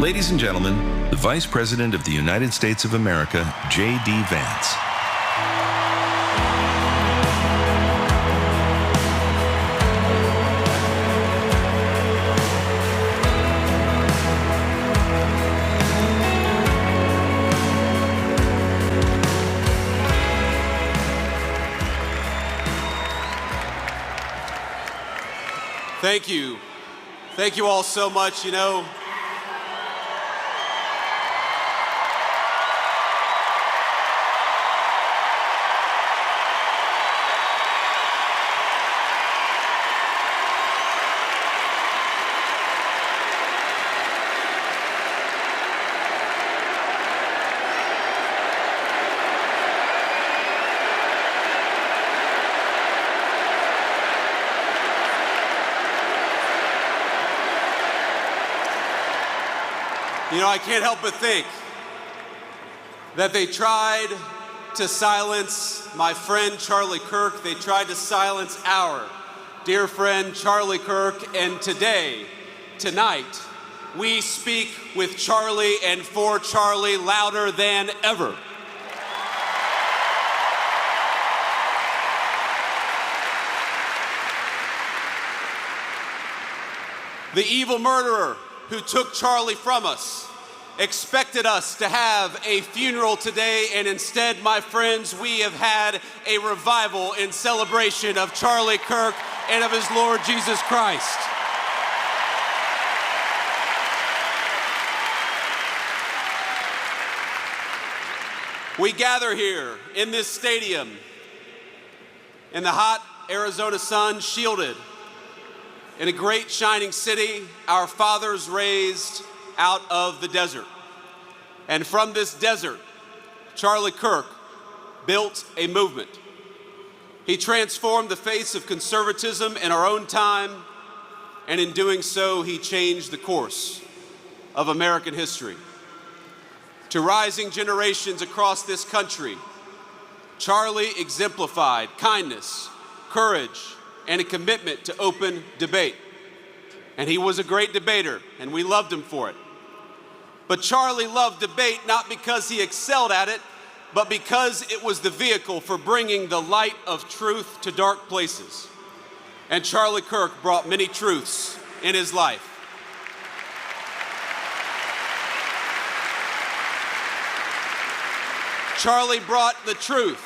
Ladies and gentlemen, the Vice President of the United States of America, J.D. Vance. Thank you. Thank you all so much. You know, I can't help but think that they tried to silence my friend Charlie Kirk. They tried to silence our dear friend Charlie Kirk. And tonight, we speak with Charlie and for Charlie louder than ever. The evil murderer who took Charlie from us expected us to have a funeral today, and instead, my friends, we have had a revival in celebration of Charlie Kirk and of his Lord Jesus Christ. We gather here in this stadium in the hot Arizona sun, shielded in a great shining city our fathers raised out of the desert. And from this desert, Charlie Kirk built a movement. He transformed the face of conservatism in our own time, and in doing so, he changed the course of American history. To rising generations across this country, Charlie exemplified kindness, courage, and a commitment to open debate. And he was a great debater, and we loved him for it. But Charlie loved debate not because he excelled at it, but because it was the vehicle for bringing the light of truth to dark places. And Charlie Kirk brought many truths in his life. Charlie brought the truth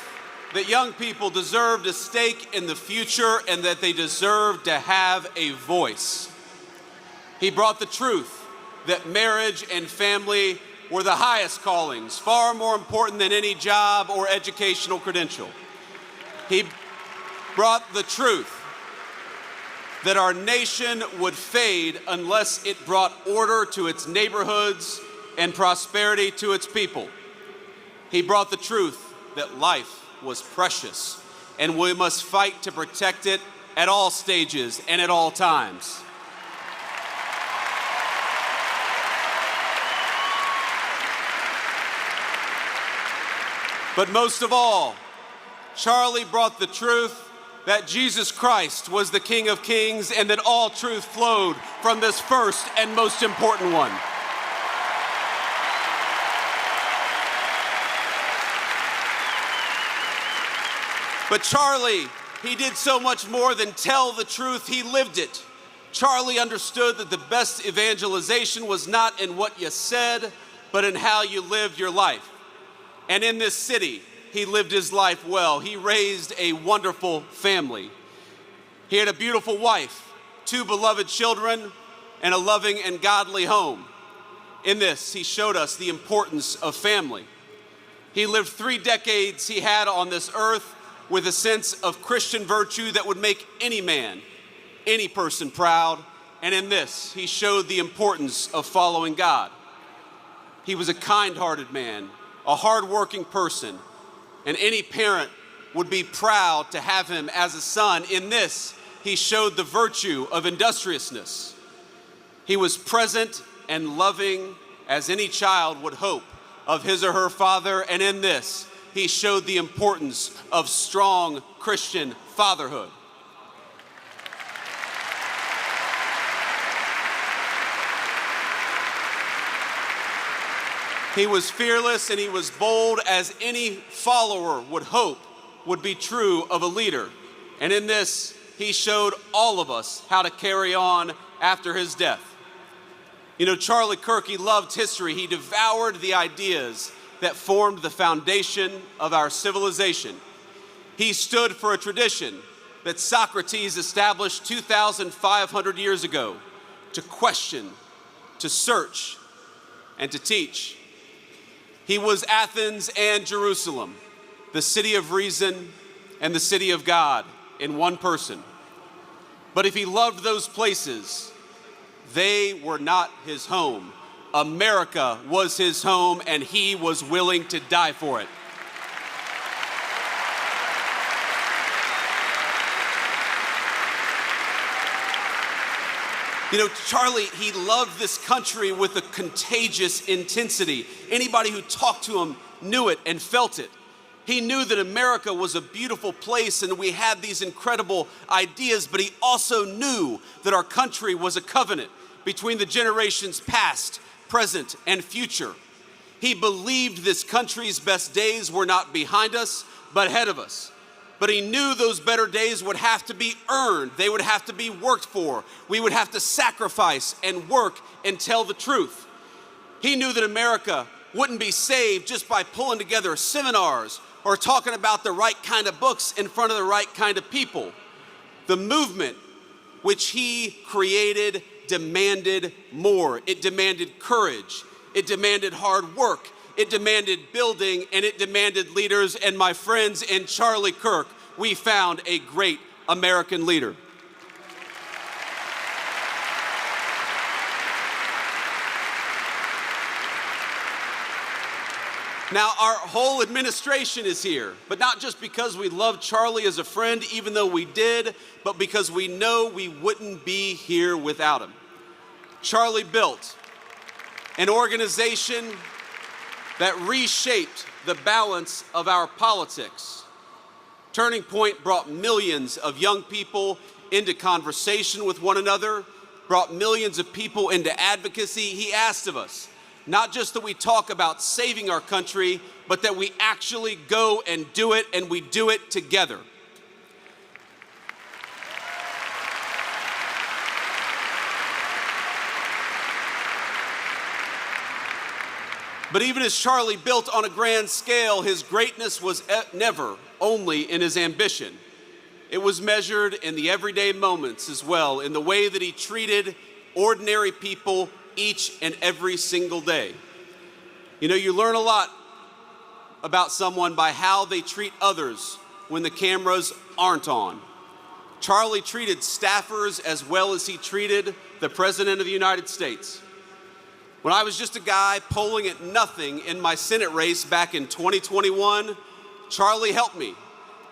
that young people deserved a stake in the future and that they deserved to have a voice. He brought the truth that marriage and family were the highest callings, far more important than any job or educational credential. He brought the truth that our nation would fade unless it brought order to its neighborhoods and prosperity to its people. He brought the truth that life was precious and we must fight to protect it at all stages and at all times. But most of all, Charlie brought the truth that Jesus Christ was the King of Kings and that all truth flowed from this first and most important one. But Charlie, he did so much more than tell the truth, he lived it. Charlie understood that the best evangelization was not in what you said, but in how you lived your life. And in this city, he lived his life well. He raised a wonderful family. He had a beautiful wife, 2 beloved children, and a loving and godly home. In this, he showed us the importance of family. He lived 3 decades he had on this earth with a sense of Christian virtue that would make any man, any person proud. And in this, he showed the importance of following God. He was a kind-hearted man, a hard-working person, and any parent would be proud to have him as a son. In this, he showed the virtue of industriousness. He was present and loving as any child would hope of his or her father, and in this, he showed the importance of strong Christian fatherhood. He was fearless and he was bold, as any follower would hope would be true of a leader. And in this, he showed all of us how to carry on after his death. You know, Charlie Kirk, he loved history. He devoured the ideas that formed the foundation of our civilization. He stood for a tradition that Socrates established 2,500 years ago: to question, to search, and to teach. He was Athens and Jerusalem, the city of reason and the city of God in one person. But if he loved those places, they were not his home. America was his home, and he was willing to die for it. You know, Charlie, he loved this country with a contagious intensity. Anybody who talked to him knew it and felt it. He knew that America was a beautiful place and we had these incredible ideas, but he also knew that our country was a covenant between the generations past, present, and future. He believed this country's best days were not behind us, but ahead of us. But he knew those better days would have to be earned. They would have to be worked for. We would have to sacrifice and work and tell the truth. He knew that America wouldn't be saved just by pulling together seminars or talking about the right kind of books in front of the right kind of people. The movement which he created demanded more. It demanded courage. It demanded hard work. It demanded building, and it demanded leaders. And my friends, in Charlie Kirk, we found a great American leader. Now, our whole administration is here, but not just because we love Charlie as a friend, even though we did, but because we know we wouldn't be here without him. Charlie built an organization that reshaped the balance of our politics. Turning Point brought millions of young people into conversation with one another, brought millions of people into advocacy. He asked of us, not just that we talk about saving our country, but that we actually go and do it, and we do it together. But even as Charlie built on a grand scale, his greatness was never only in his ambition. It was measured in the everyday moments as well, in the way that he treated ordinary people each and every single day. You know, you learn a lot about someone by how they treat others when the cameras aren't on. Charlie treated staffers as well as he treated the President of the United States. When I was just a guy polling at nothing in my Senate race back in 2021, Charlie helped me,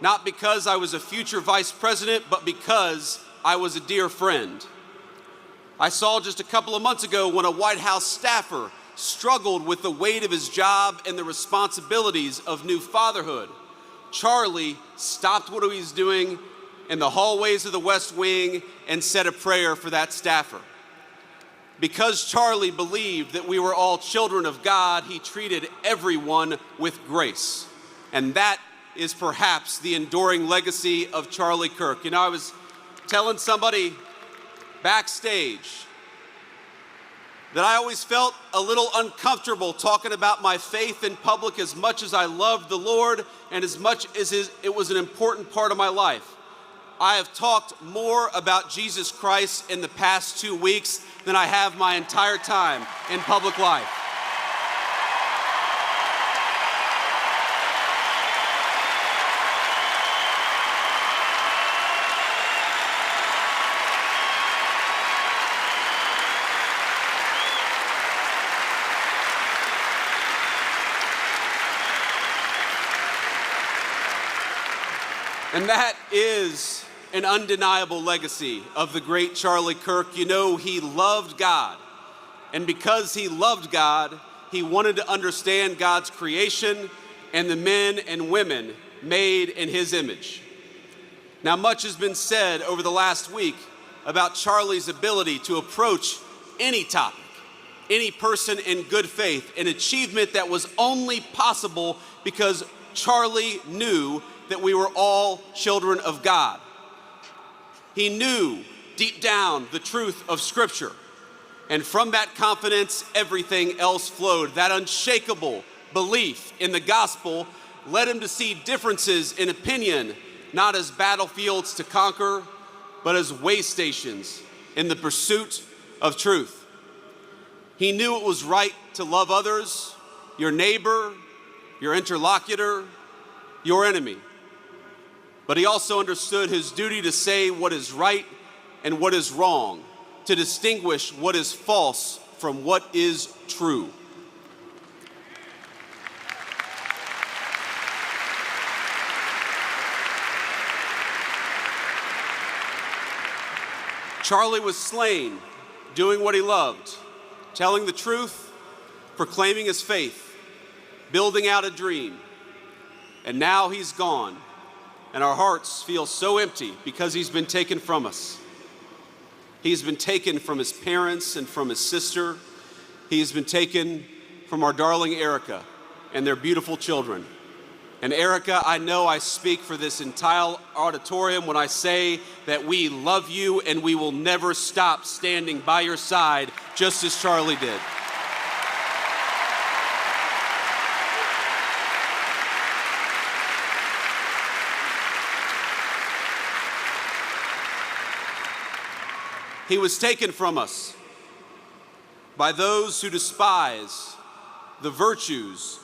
not because I was a future vice president, but because I was a dear friend. I saw just a couple of months ago when a White House staffer struggled with the weight of his job and the responsibilities of new fatherhood. Charlie stopped what he was doing in the hallways of the West Wing and said a prayer for that staffer. Because Charlie believed that we were all children of God, he treated everyone with grace. And that is perhaps the enduring legacy of Charlie Kirk. You know, I was telling somebody backstage that I always felt a little uncomfortable talking about my faith in public as much as I loved the Lord and as much as it was an important part of my life. I have talked more about Jesus Christ in the past 2 weeks than I have my entire time in public life. And that is an undeniable legacy of the great Charlie Kirk. You know, he loved God. And because he loved God, he wanted to understand God's creation and the men and women made in his image. Now, much has been said over the last week about Charlie's ability to approach any topic any person in good faith, an achievement that was only possible because Charlie knew that we were all children of God. He knew deep down the truth of Scripture, and from that confidence, everything else flowed. That unshakable belief in the gospel led him to see differences in opinion not as battlefields to conquer, but as way stations in the pursuit of truth. He knew it was right to love others, your neighbor, your interlocutor, your enemy. But he also understood his duty to say what is right and what is wrong, to distinguish what is false from what is true. Charlie was slain, doing what he loved, telling the truth, proclaiming his faith, building out a dream. And now he's gone, and our hearts feel so empty because he's been taken from us. He's been taken from his parents and from his sister. He's been taken from our darling Erica and their beautiful children. And Erica, I know I speak for this entire auditorium when I say that we love you and we will never stop standing by your side, just as Charlie did. He was taken from us by those who despise the virtues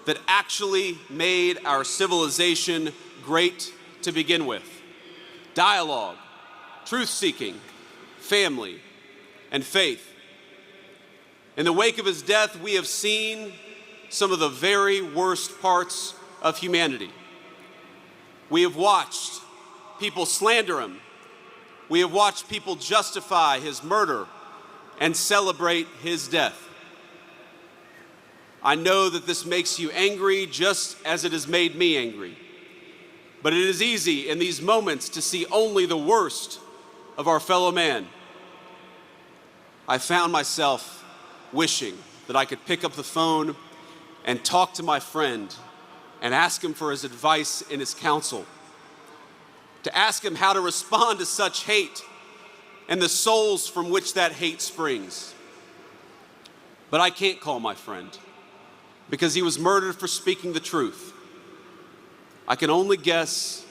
that actually made our civilization great to begin with. Dialogue, truth-seeking, family, and faith. In the wake of his death, we have seen some of the very worst parts of humanity. We have watched people slander him. We have watched people justify his murder and celebrate his death. I know that this makes you angry just as it has made me angry. But it is easy in these moments to see only the worst of our fellow man. I found myself wishing that I could pick up the phone and talk to my friend and ask him for his advice and his counsel. To ask him how to respond to such hate and the souls from which that hate springs. But I can't call my friend, because he was murdered for speaking the truth. I can only guess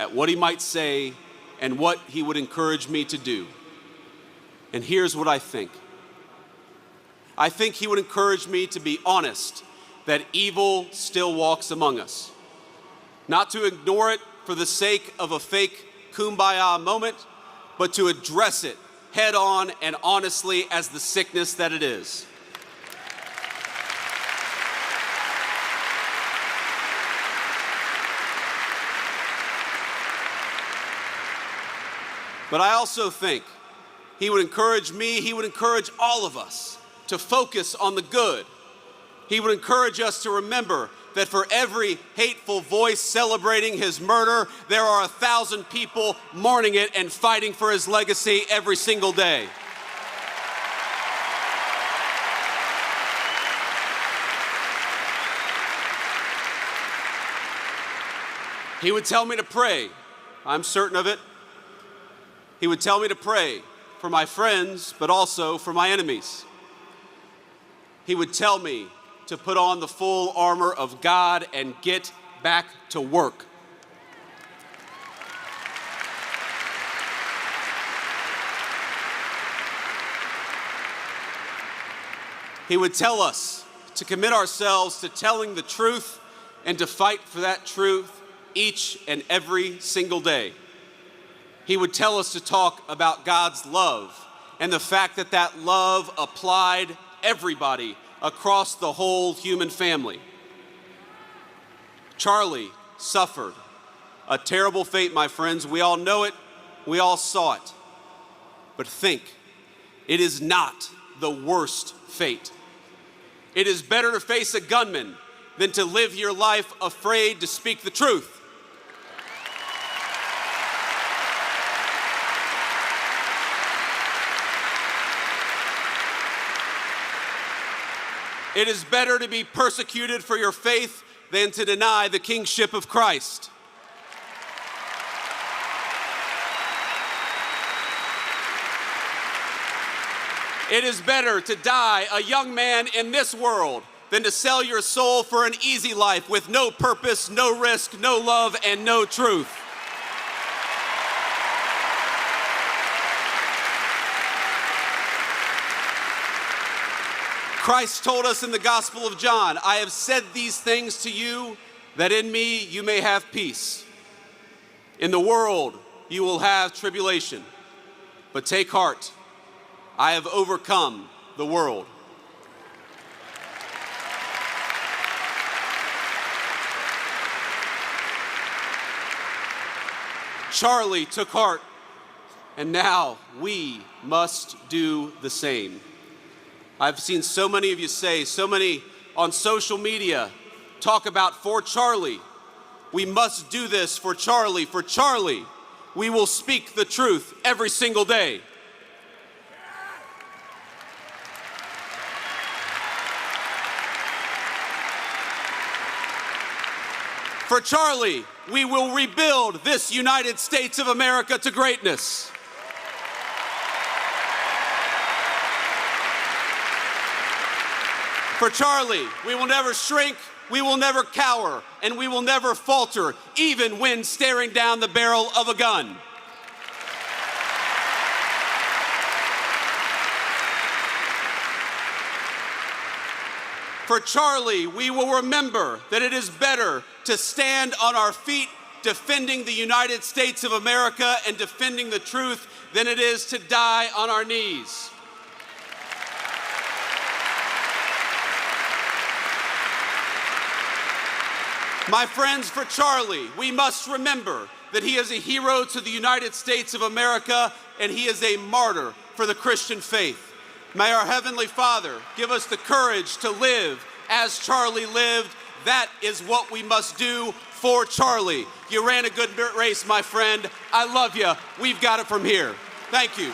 at what he might say and what he would encourage me to do. And here's what I think. I think he would encourage me to be honest that evil still walks among us. Not to ignore it for the sake of a fake kumbaya moment, but to address it head on and honestly as the sickness that it is. But I also think he would encourage me, he would encourage all of us to focus on the good. He would encourage us to remember that for every hateful voice celebrating his murder, there are 1,000 people mourning it and fighting for his legacy every single day. He would tell me to pray. I'm certain of it. He would tell me to pray for my friends, but also for my enemies. He would tell me to put on the full armor of God and get back to work. He would tell us to commit ourselves to telling the truth and to fight for that truth each and every single day. He would tell us to talk about God's love and the fact that that love applied everybody across the whole human family. Charlie suffered a terrible fate, my friends. We all know it. We all saw it. But think, it is not the worst fate. It is better to face a gunman than to live your life afraid to speak the truth. It is better to be persecuted for your faith than to deny the kingship of Christ. It is better to die a young man in this world than to sell your soul for an easy life with no purpose, no risk, no love, and no truth. Christ told us in the Gospel of John, I have said these things to you, that in me you may have peace. In the world you will have tribulation, but take heart, I have overcome the world. Charlie took heart, and now we must do the same. I've seen so many of you say, so many on social media, talk about for Charlie. We must do this for Charlie. For Charlie, we will speak the truth every single day. For Charlie, we will rebuild this United States of America to greatness. For Charlie, we will never shrink, we will never cower, and we will never falter, even when staring down the barrel of a gun. For Charlie, we will remember that it is better to stand on our feet defending the United States of America and defending the truth than it is to die on our knees. My friends, for Charlie, we must remember that he is a hero to the United States of America and he is a martyr for the Christian faith. May our Heavenly Father give us the courage to live as Charlie lived. That is what we must do for Charlie. You ran a good race, my friend. I love you. We've got it from here. Thank you.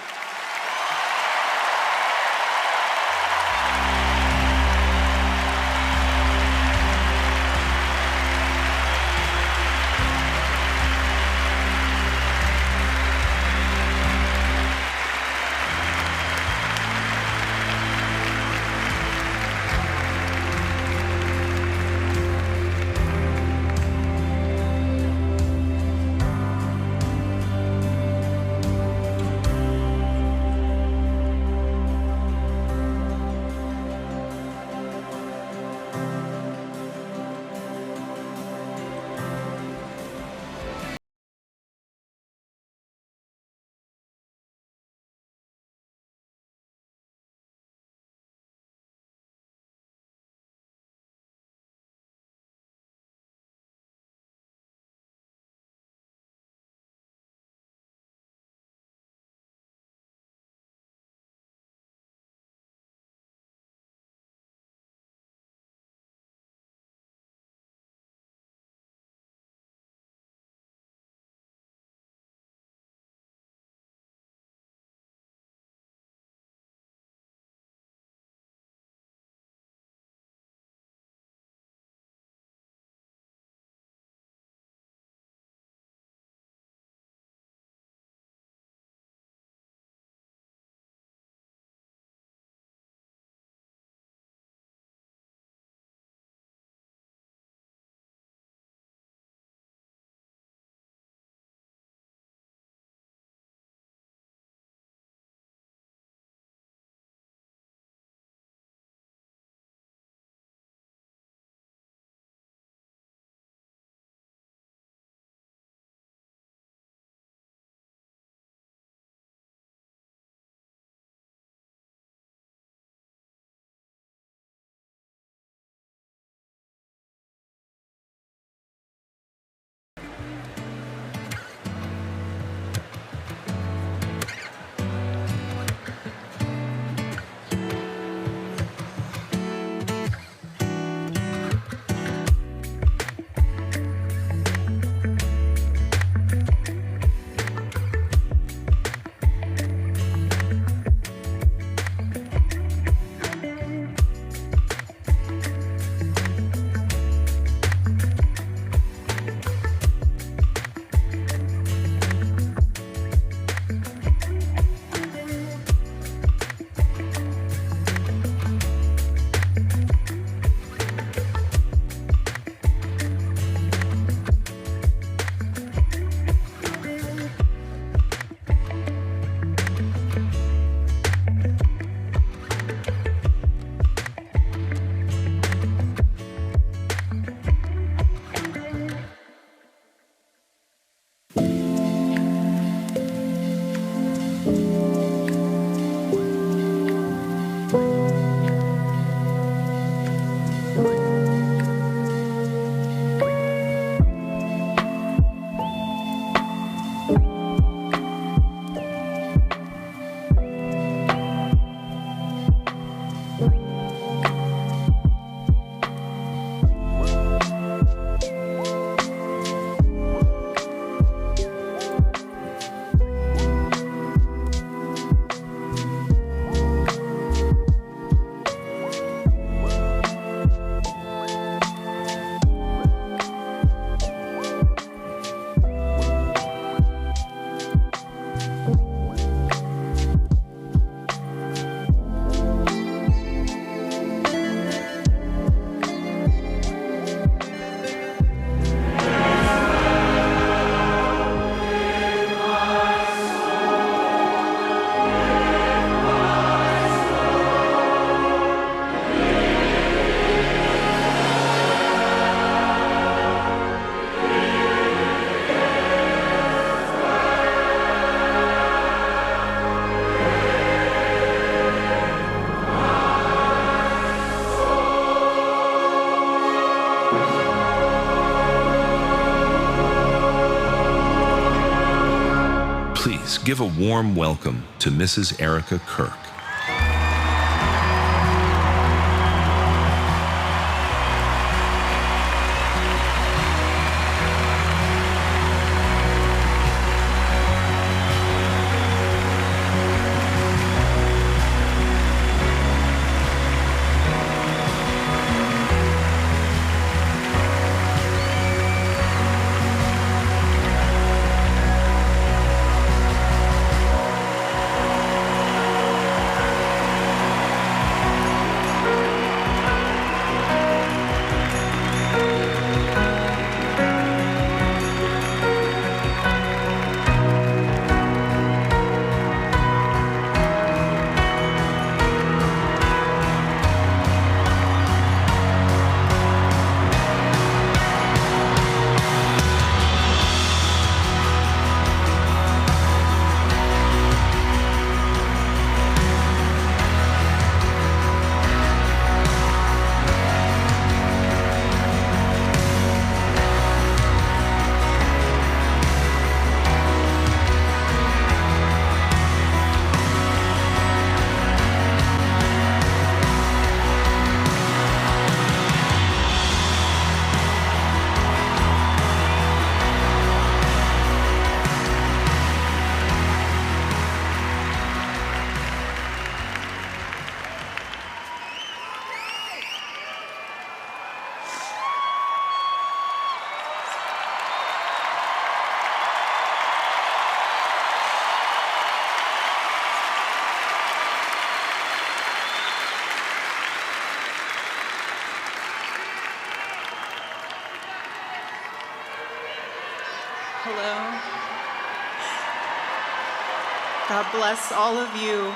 Please give a warm welcome to Mrs. Erica Kirk. Hello. God bless all of you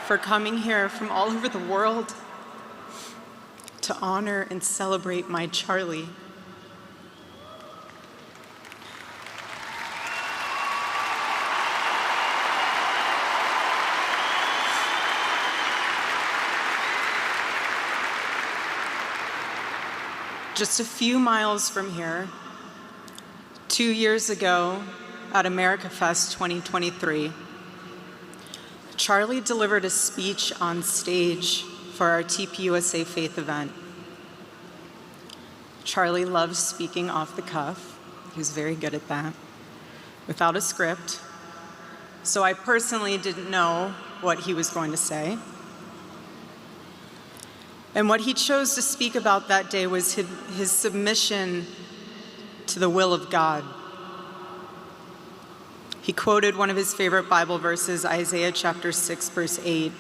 for coming here from all over the world to honor and celebrate my Charlie. Just a few miles from here, 2 years ago at America Fest 2023, Charlie delivered a speech on stage for our TPUSA Faith event. Charlie loves speaking off the cuff. He was very good at that, without a script. So I personally didn't know what he was going to say. And what he chose to speak about that day was his submission to the will of God. He quoted one of his favorite Bible verses, Isaiah chapter 6, verse 8.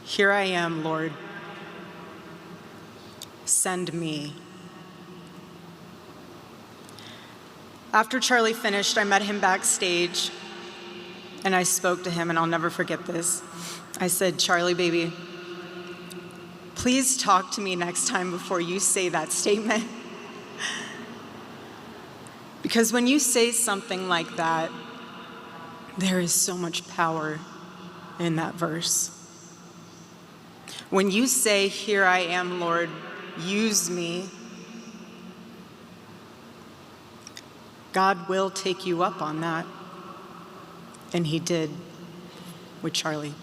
"Here I am, Lord. Send me." After Charlie finished, I met him backstage, and I spoke to him, and I'll never forget this. I said, "Charlie, baby, please talk to me next time before you say that statement." Because when you say something like that, there is so much power in that verse. When you say, "Here I am, Lord, use me," God will take you up on that. And he did with Charlie.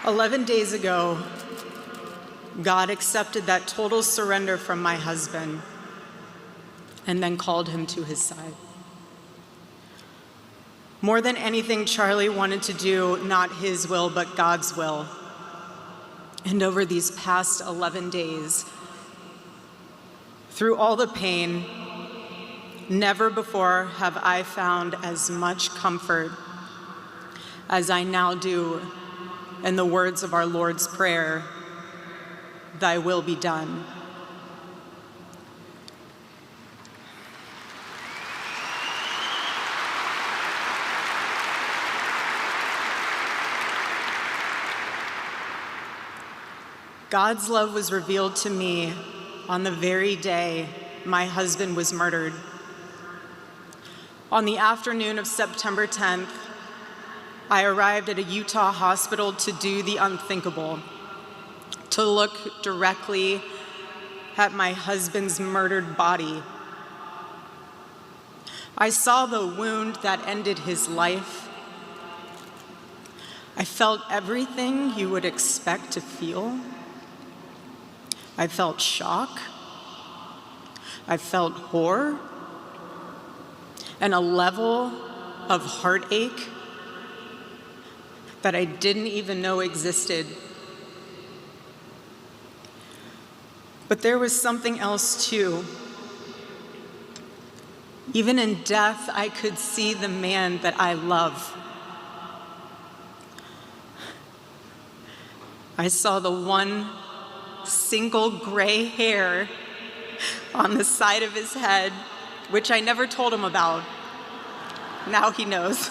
"11 days ago, God accepted that total surrender from my husband and then called him to his side. More than anything, Charlie wanted to do not his will, but God's will. And over these past 11 days, through all the pain, never before have I found as much comfort as I now do in the words of our Lord's Prayer, 'Thy will be done.' God's love was revealed to me on the very day my husband was murdered. On the afternoon of September 10th, I arrived at a Utah hospital to do the unthinkable, to look directly at my husband's murdered body. I saw the wound that ended his life. I felt everything you would expect to feel. I felt shock. I felt horror and a level of heartache that I didn't even know existed. But there was something else too. Even in death, I could see the man that I love. I saw the one single gray hair on the side of his head, which I never told him about. Now he knows.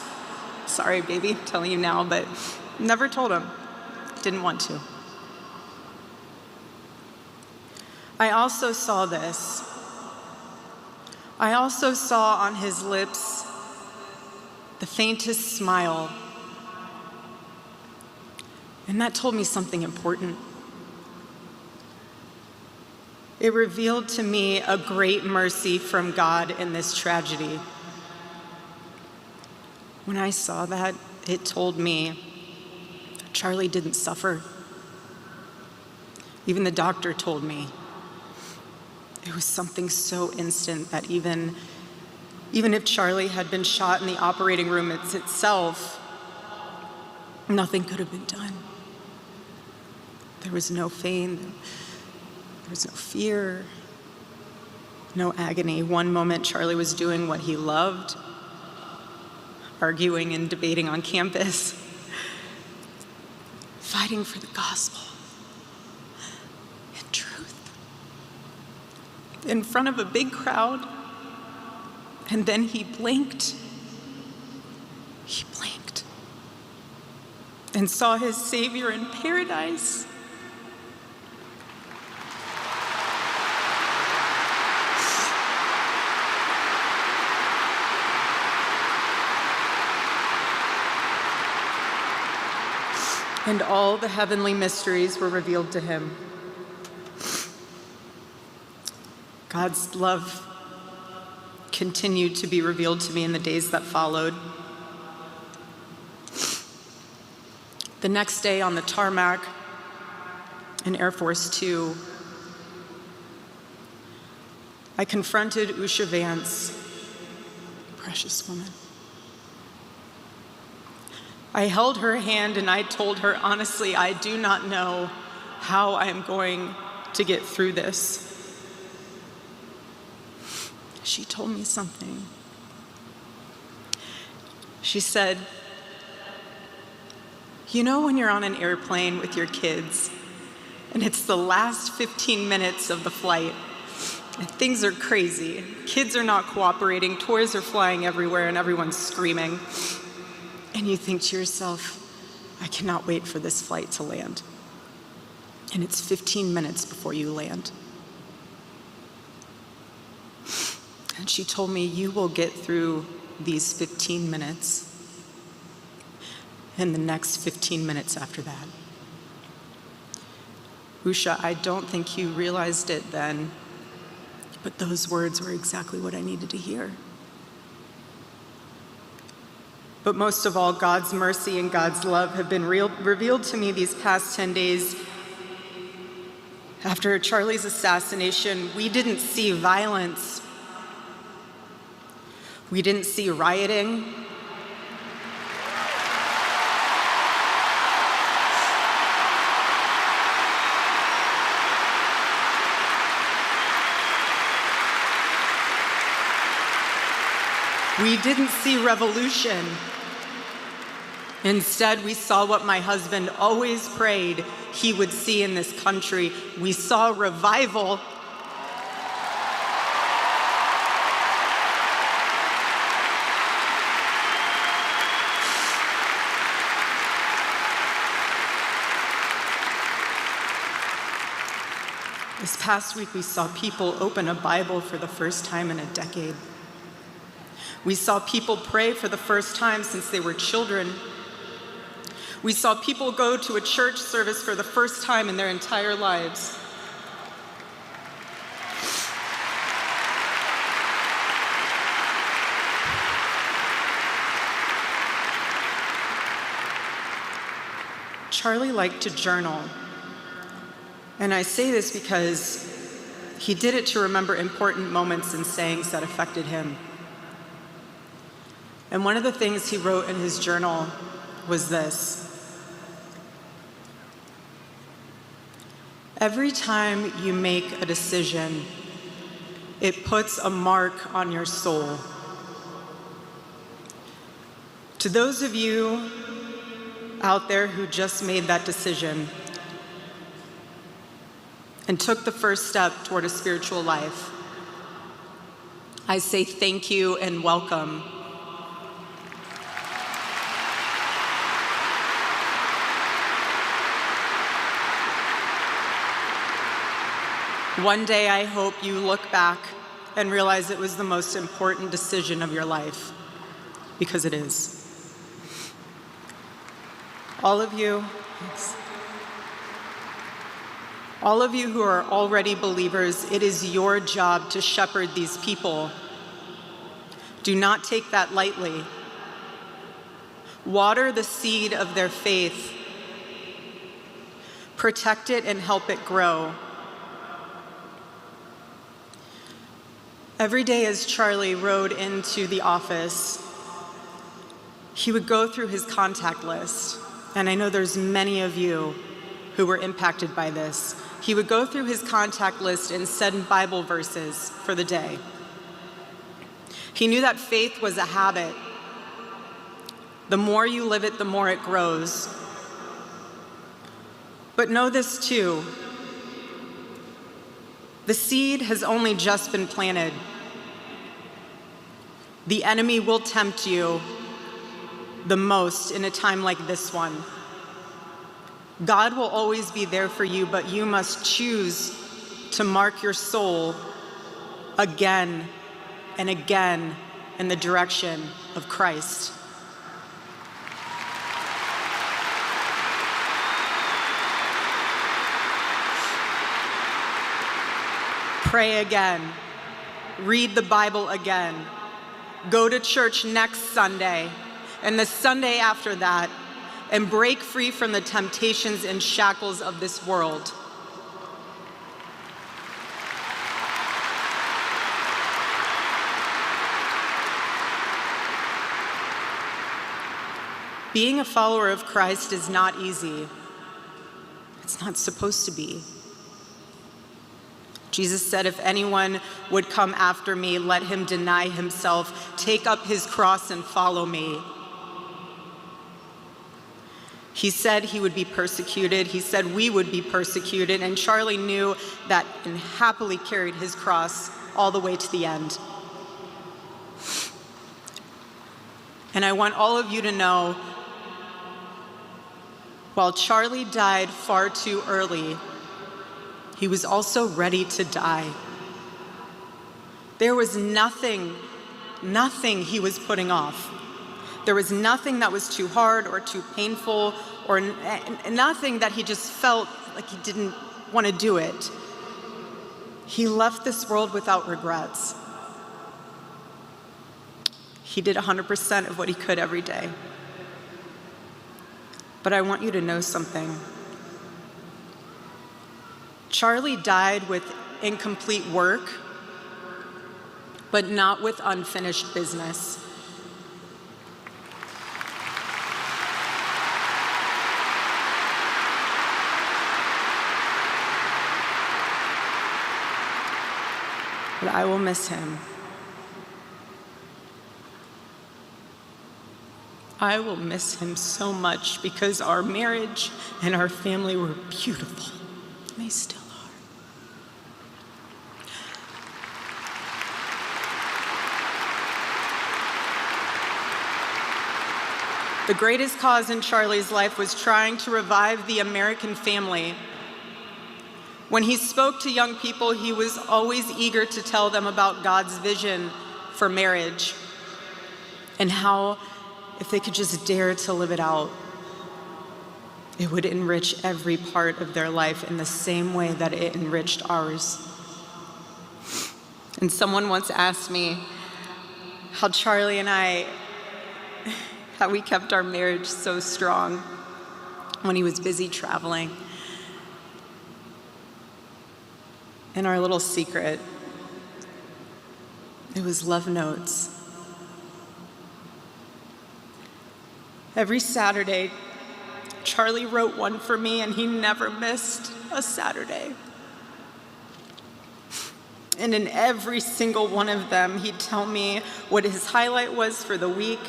Sorry, baby, I'm telling you now, but never told him. Didn't want to. I also saw this. I also saw on his lips the faintest smile. And that told me something important. It revealed to me a great mercy from God in this tragedy. When I saw that, it told me Charlie didn't suffer. Even the doctor told me. It was something so instant that even if Charlie had been shot in the operating room itself, nothing could have been done. There was no pain, there was no fear, no agony. One moment, Charlie was doing what he loved, arguing and debating on campus, fighting for the gospel and truth in front of a big crowd. And then he blinked. He blinked and saw his Savior in paradise. And all the heavenly mysteries were revealed to him. God's love continued to be revealed to me in the days that followed. The next day on the tarmac in Air Force Two, I confronted Usha Vance, precious woman. I held her hand and I told her, honestly, I do not know how I am going to get through this. She told me something. She said, you know when you're on an airplane with your kids and it's the last 15 minutes of the flight and things are crazy, kids are not cooperating, toys are flying everywhere and everyone's screaming. And you think to yourself, I cannot wait for this flight to land. And it's 15 minutes before you land. And she told me, you will get through these 15 minutes and the next 15 minutes after that. Usha, I don't think you realized it then, but those words were exactly what I needed to hear. But most of all, God's mercy and God's love have been revealed to me these past 10 days. After Charlie's assassination, we didn't see violence. We didn't see rioting. We didn't see revolution. Instead, we saw what my husband always prayed he would see in this country. We saw revival. This past week, we saw people open a Bible for the first time in a decade. We saw people pray for the first time since they were children. We saw people go to a church service for the first time in their entire lives. Charlie liked to journal. And I say this because he did it to remember important moments and sayings that affected him. And one of the things he wrote in his journal was this: every time you make a decision, it puts a mark on your soul. To those of you out there who just made that decision and took the first step toward a spiritual life, I say thank you and welcome. One day I hope you look back and realize it was the most important decision of your life, because it is. All of you who are already believers, it is your job to shepherd these people. Do not take that lightly. Water the seed of their faith. Protect it and help it grow. Every day as Charlie rode into the office, he would go through his contact list. And I know there's many of you who were impacted by this. He would go through his contact list and send Bible verses for the day. He knew that faith was a habit. The more you live it, the more it grows. But know this too: the seed has only just been planted. The enemy will tempt you the most in a time like this one. God will always be there for you, but you must choose to mark your soul again and again in the direction of Christ. Pray again. Read the Bible again. Go to church next Sunday and the Sunday after that, and break free from the temptations and shackles of this world. Being a follower of Christ is not easy. It's not supposed to be. Jesus said, if anyone would come after me, let him deny himself, take up his cross and follow me. He said he would be persecuted. He said we would be persecuted. And Charlie knew that and happily carried his cross all the way to the end. And I want all of you to know, while Charlie died far too early, he was also ready to die. There was nothing he was putting off. There was nothing that was too hard or too painful, or nothing that he just felt like he didn't want to do it. He left this world without regrets. He did 100% of what he could every day. But I want you to know something. Charlie died with incomplete work, but not with unfinished business. But I will miss him. I will miss him so much, because our marriage and our family were beautiful. And they still are. The greatest cause in Charlie's life was trying to revive the American family. When he spoke to young people, he was always eager to tell them about God's vision for marriage and how, if they could just dare to live it out, it would enrich every part of their life in the same way that it enriched ours. And someone once asked me how Charlie and I, how we kept our marriage so strong when he was busy traveling. And our little secret, it was love notes. Every Saturday, Charlie wrote one for me, and he never missed a Saturday. And in every single one of them, he'd tell me what his highlight was for the week,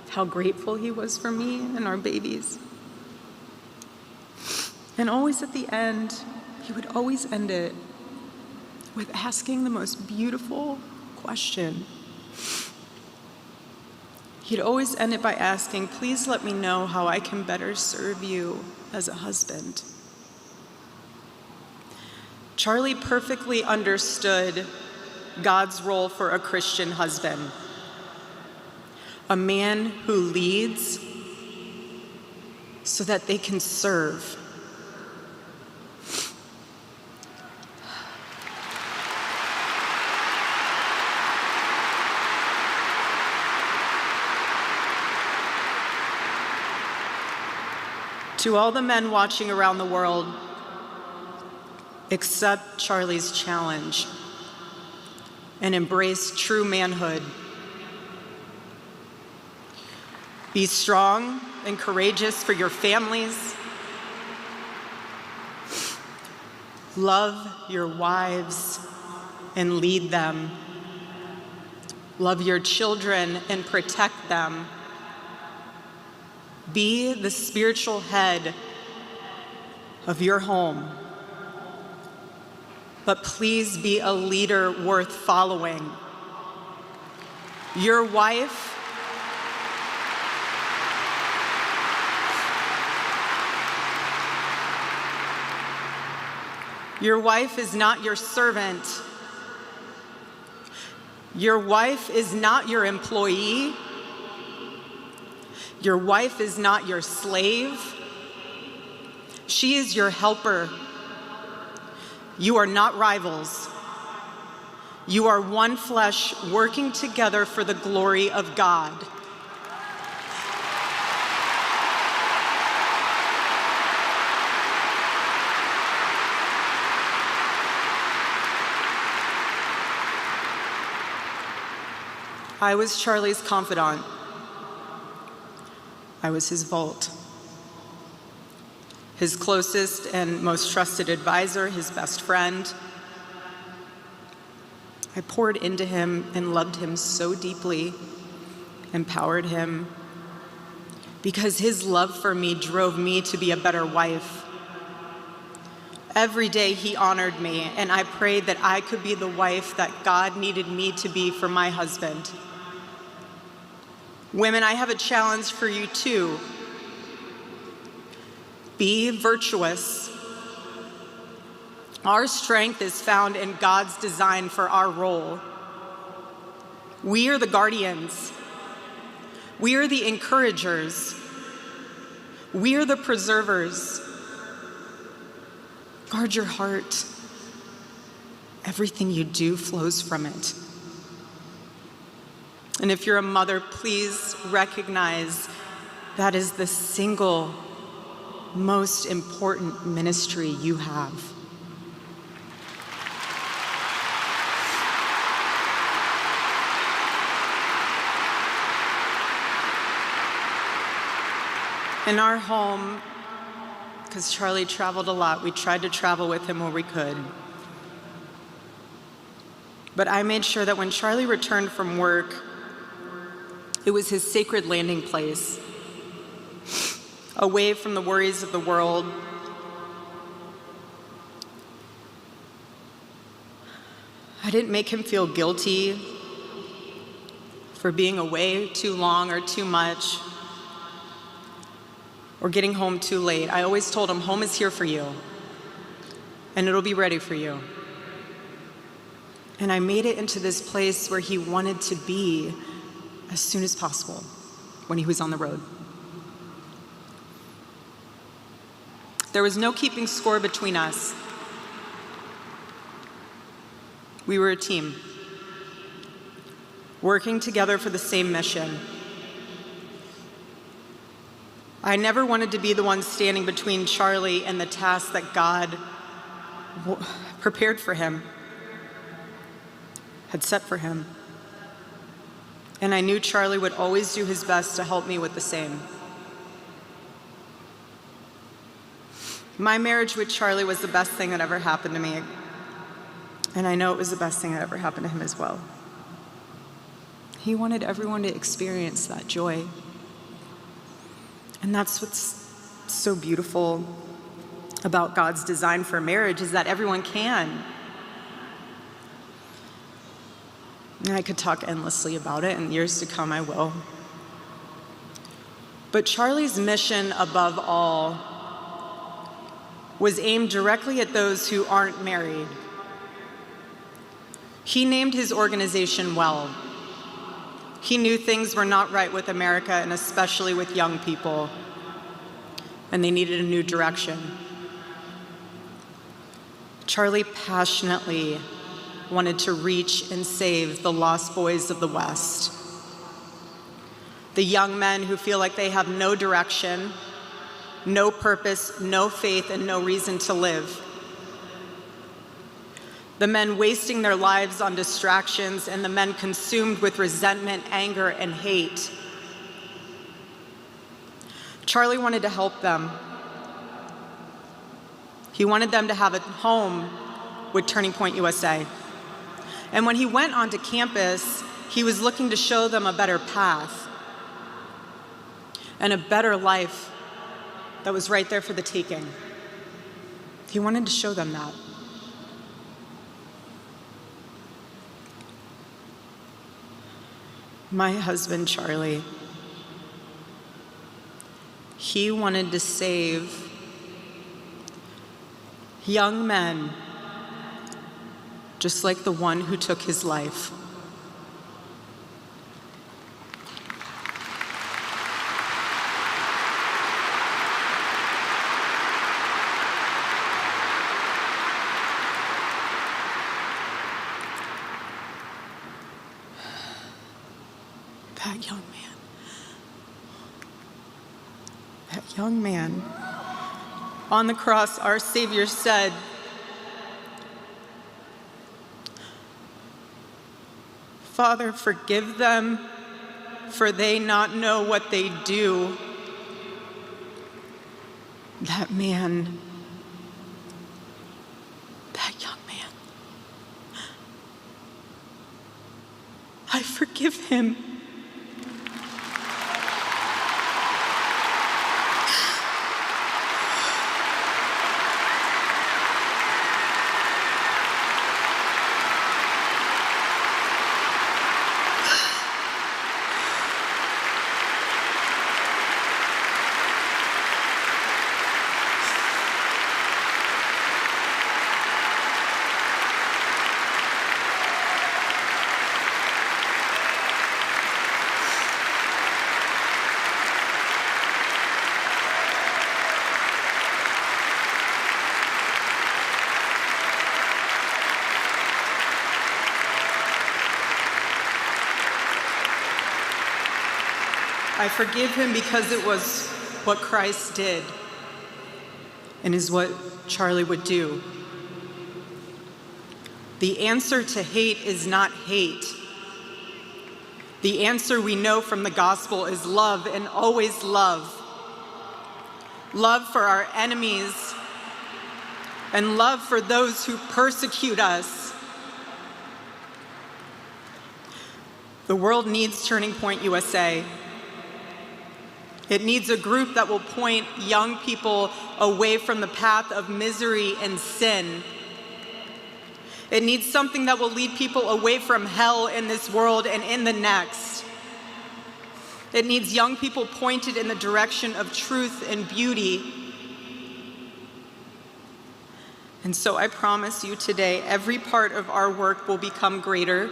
how grateful he was for me and our babies. And always at the end, he would always end it with asking the most beautiful question. He'd always end it by asking, "Please let me know how I can better serve you as a husband." Charlie perfectly understood God's role for a Christian husband. A man who leads so that they can serve. To all the men watching around the world, accept Charlie's challenge and embrace true manhood. Be strong and courageous for your families. Love your wives and lead them. Love your children and protect them. Be the spiritual head of your home. But please be a leader worth following. Your wife is not your servant. Your wife is not your employee. Your wife is not your slave. She is your helper. You are not rivals. You are one flesh working together for the glory of God. I was Charlie's confidant. I was his vault, his closest and most trusted advisor, his best friend. I poured into him and loved him so deeply, empowered him, because his love for me drove me to be a better wife. Every day he honored me, and I prayed that I could be the wife that God needed me to be for my husband. Women, I have a challenge for you too. Be virtuous. Our strength is found in God's design for our role. We are the guardians. We are the encouragers. We are the preservers. Guard your heart. Everything you do flows from it. And if you're a mother, please recognize that is the single most important ministry you have. In our home, because Charlie traveled a lot, we tried to travel with him where we could. But I made sure that when Charlie returned from work, it was his sacred landing place, away from the worries of the world. I didn't make him feel guilty for being away too long or too much, or getting home too late. I always told him, home is here for you, and it'll be ready for you. And I made it into this place where he wanted to be as soon as possible when he was on the road. There was no keeping score between us. We were a team, working together for the same mission. I never wanted to be the one standing between Charlie and the task that God prepared for him, had set for him. And I knew Charlie would always do his best to help me with the same. My marriage with Charlie was the best thing that ever happened to me. And I know it was the best thing that ever happened to him as well. He wanted everyone to experience that joy. And that's what's so beautiful about God's design for marriage, is that everyone can. And I could talk endlessly about it, and years to come I will. But Charlie's mission above all was aimed directly at those who aren't married. He named his organization well. He knew things were not right with America, and especially with young people, and they needed a new direction. Charlie passionately wanted to reach and save the lost boys of the West, the young men who feel like they have no direction, no purpose, no faith, and no reason to live. The men wasting their lives on distractions, and the men consumed with resentment, anger, and hate. Charlie wanted to help them. He wanted them to have a home with Turning Point USA. And when he went onto campus, he was looking to show them a better path and a better life that was right there for the taking. He wanted to show them that. My husband, Charlie, he wanted to save young men just like the one who took his life. That young man, on the cross, our Savior said, "Father, forgive them, for they not know what they do." That man, that young man, I forgive him. I forgive him because it was what Christ did and is what Charlie would do. The answer to hate is not hate. The answer we know from the gospel is love, and always love. Love for our enemies and love for those who persecute us. The world needs Turning Point USA. It needs a group that will point young people away from the path of misery and sin. It needs something that will lead people away from hell in this world and in the next. It needs young people pointed in the direction of truth and beauty. And so I promise you today, every part of our work will become greater.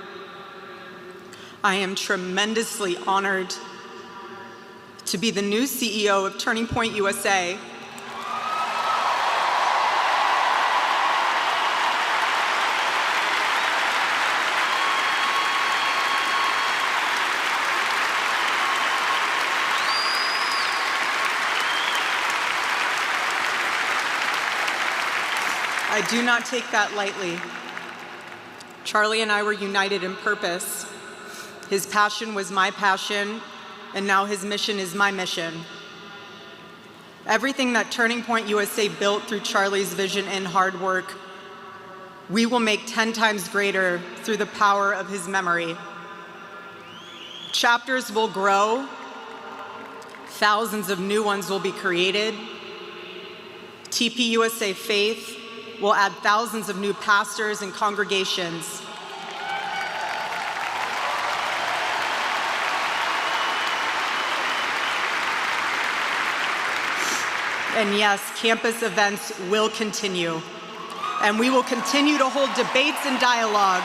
I am tremendously honored to be the new CEO of Turning Point USA. I do not take that lightly. Charlie and I were united in purpose. His passion was my passion, and now his mission is my mission. Everything that Turning Point USA built through Charlie's vision and hard work, we will make 10 times greater through the power of his memory. Chapters will grow, thousands of new ones will be created. TPUSA Faith will add thousands of new pastors and congregations. And yes, campus events will continue, and we will continue to hold debates and dialogue.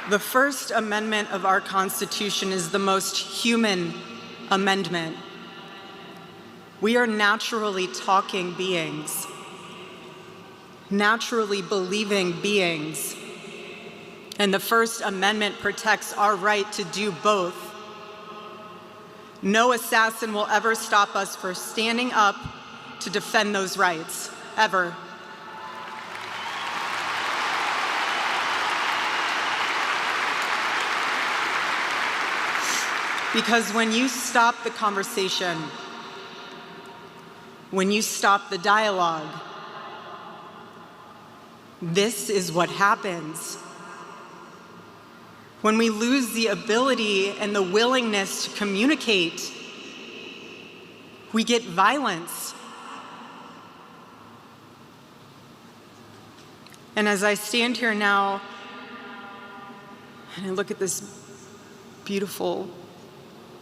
The First Amendment of our Constitution is the most human amendment. We are naturally talking beings, naturally believing beings. And the First Amendment protects our right to do both. No assassin will ever stop us from standing up to defend those rights, ever. Because when you stop the conversation, when you stop the dialogue, this is what happens. When we lose the ability and the willingness to communicate, we get violence. And as I stand here now and I look at this beautiful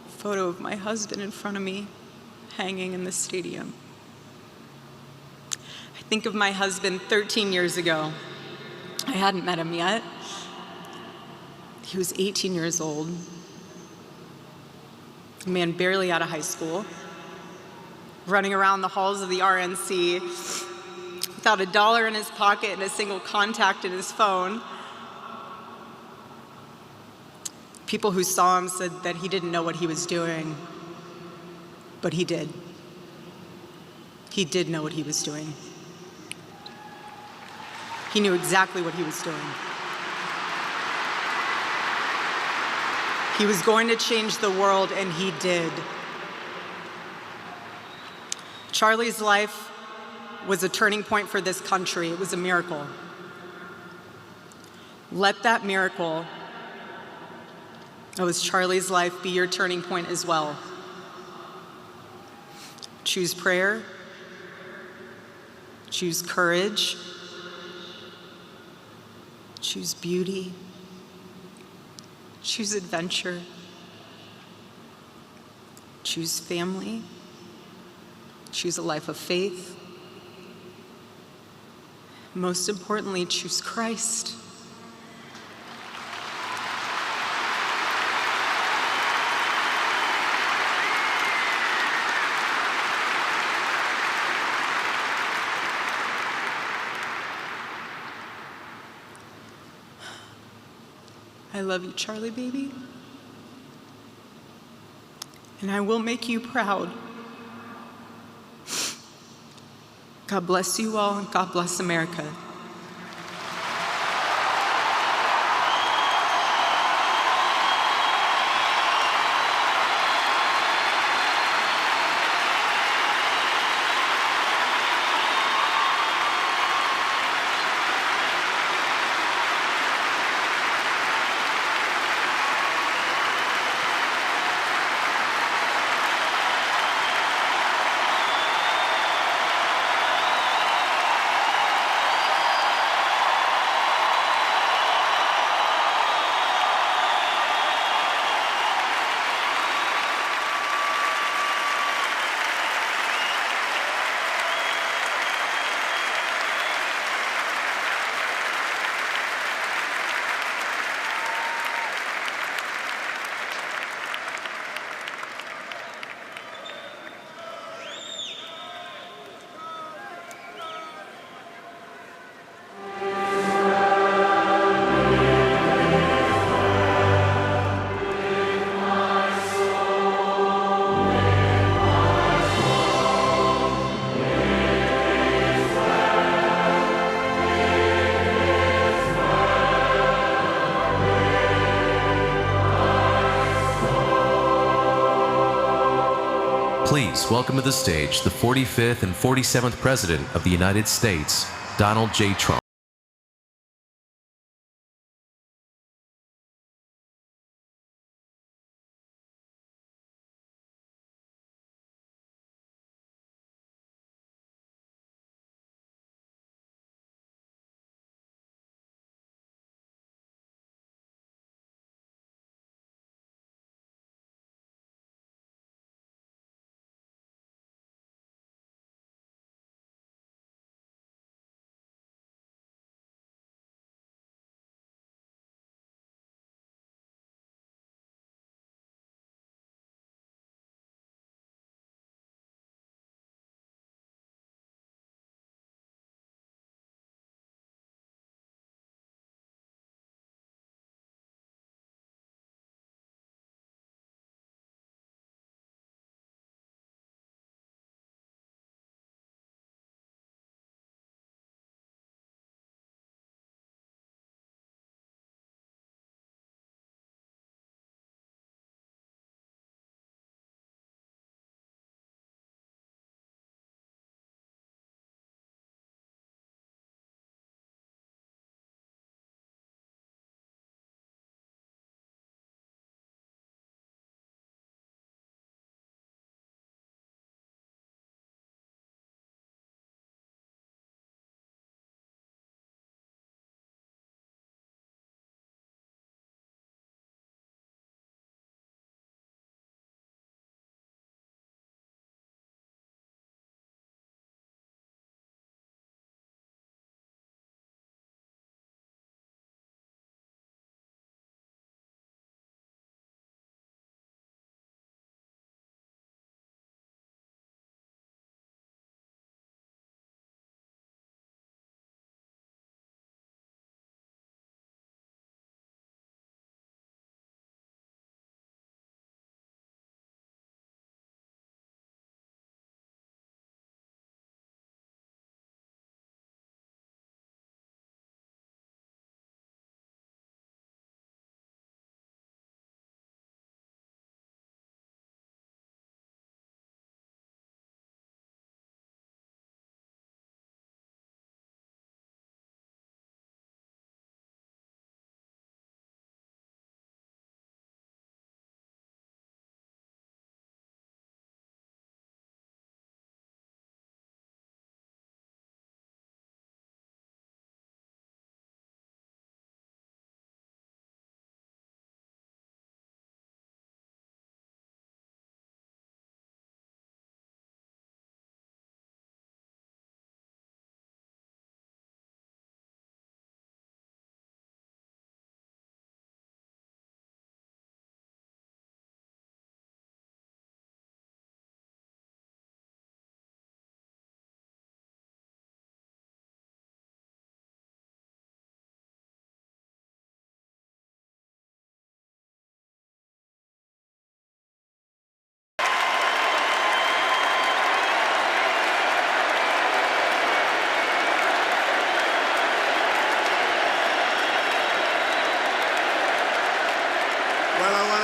photo of my husband in front of me hanging in the stadium, I think of my husband 13 years ago. I hadn't met him yet. He was 18 years old, a man barely out of high school, running around the halls of the RNC without $1 in his pocket and a single contact in his phone. People who saw him said that he didn't know what he was doing, but he did. He did know what he was doing. He knew exactly what he was doing. He was going to change the world, and he did. Charlie's life was a turning point for this country. It was a miracle. Let that miracle, that was Charlie's life, be your turning point as well. Choose prayer. Choose courage. Choose beauty. Choose adventure. Choose family. Choose a life of faith. Most importantly, choose Christ. I love you, Charlie, baby. And I will make you proud. God bless you all, and God bless America. Please welcome to the stage the 45th and 47th President of the United States, Donald J. Trump.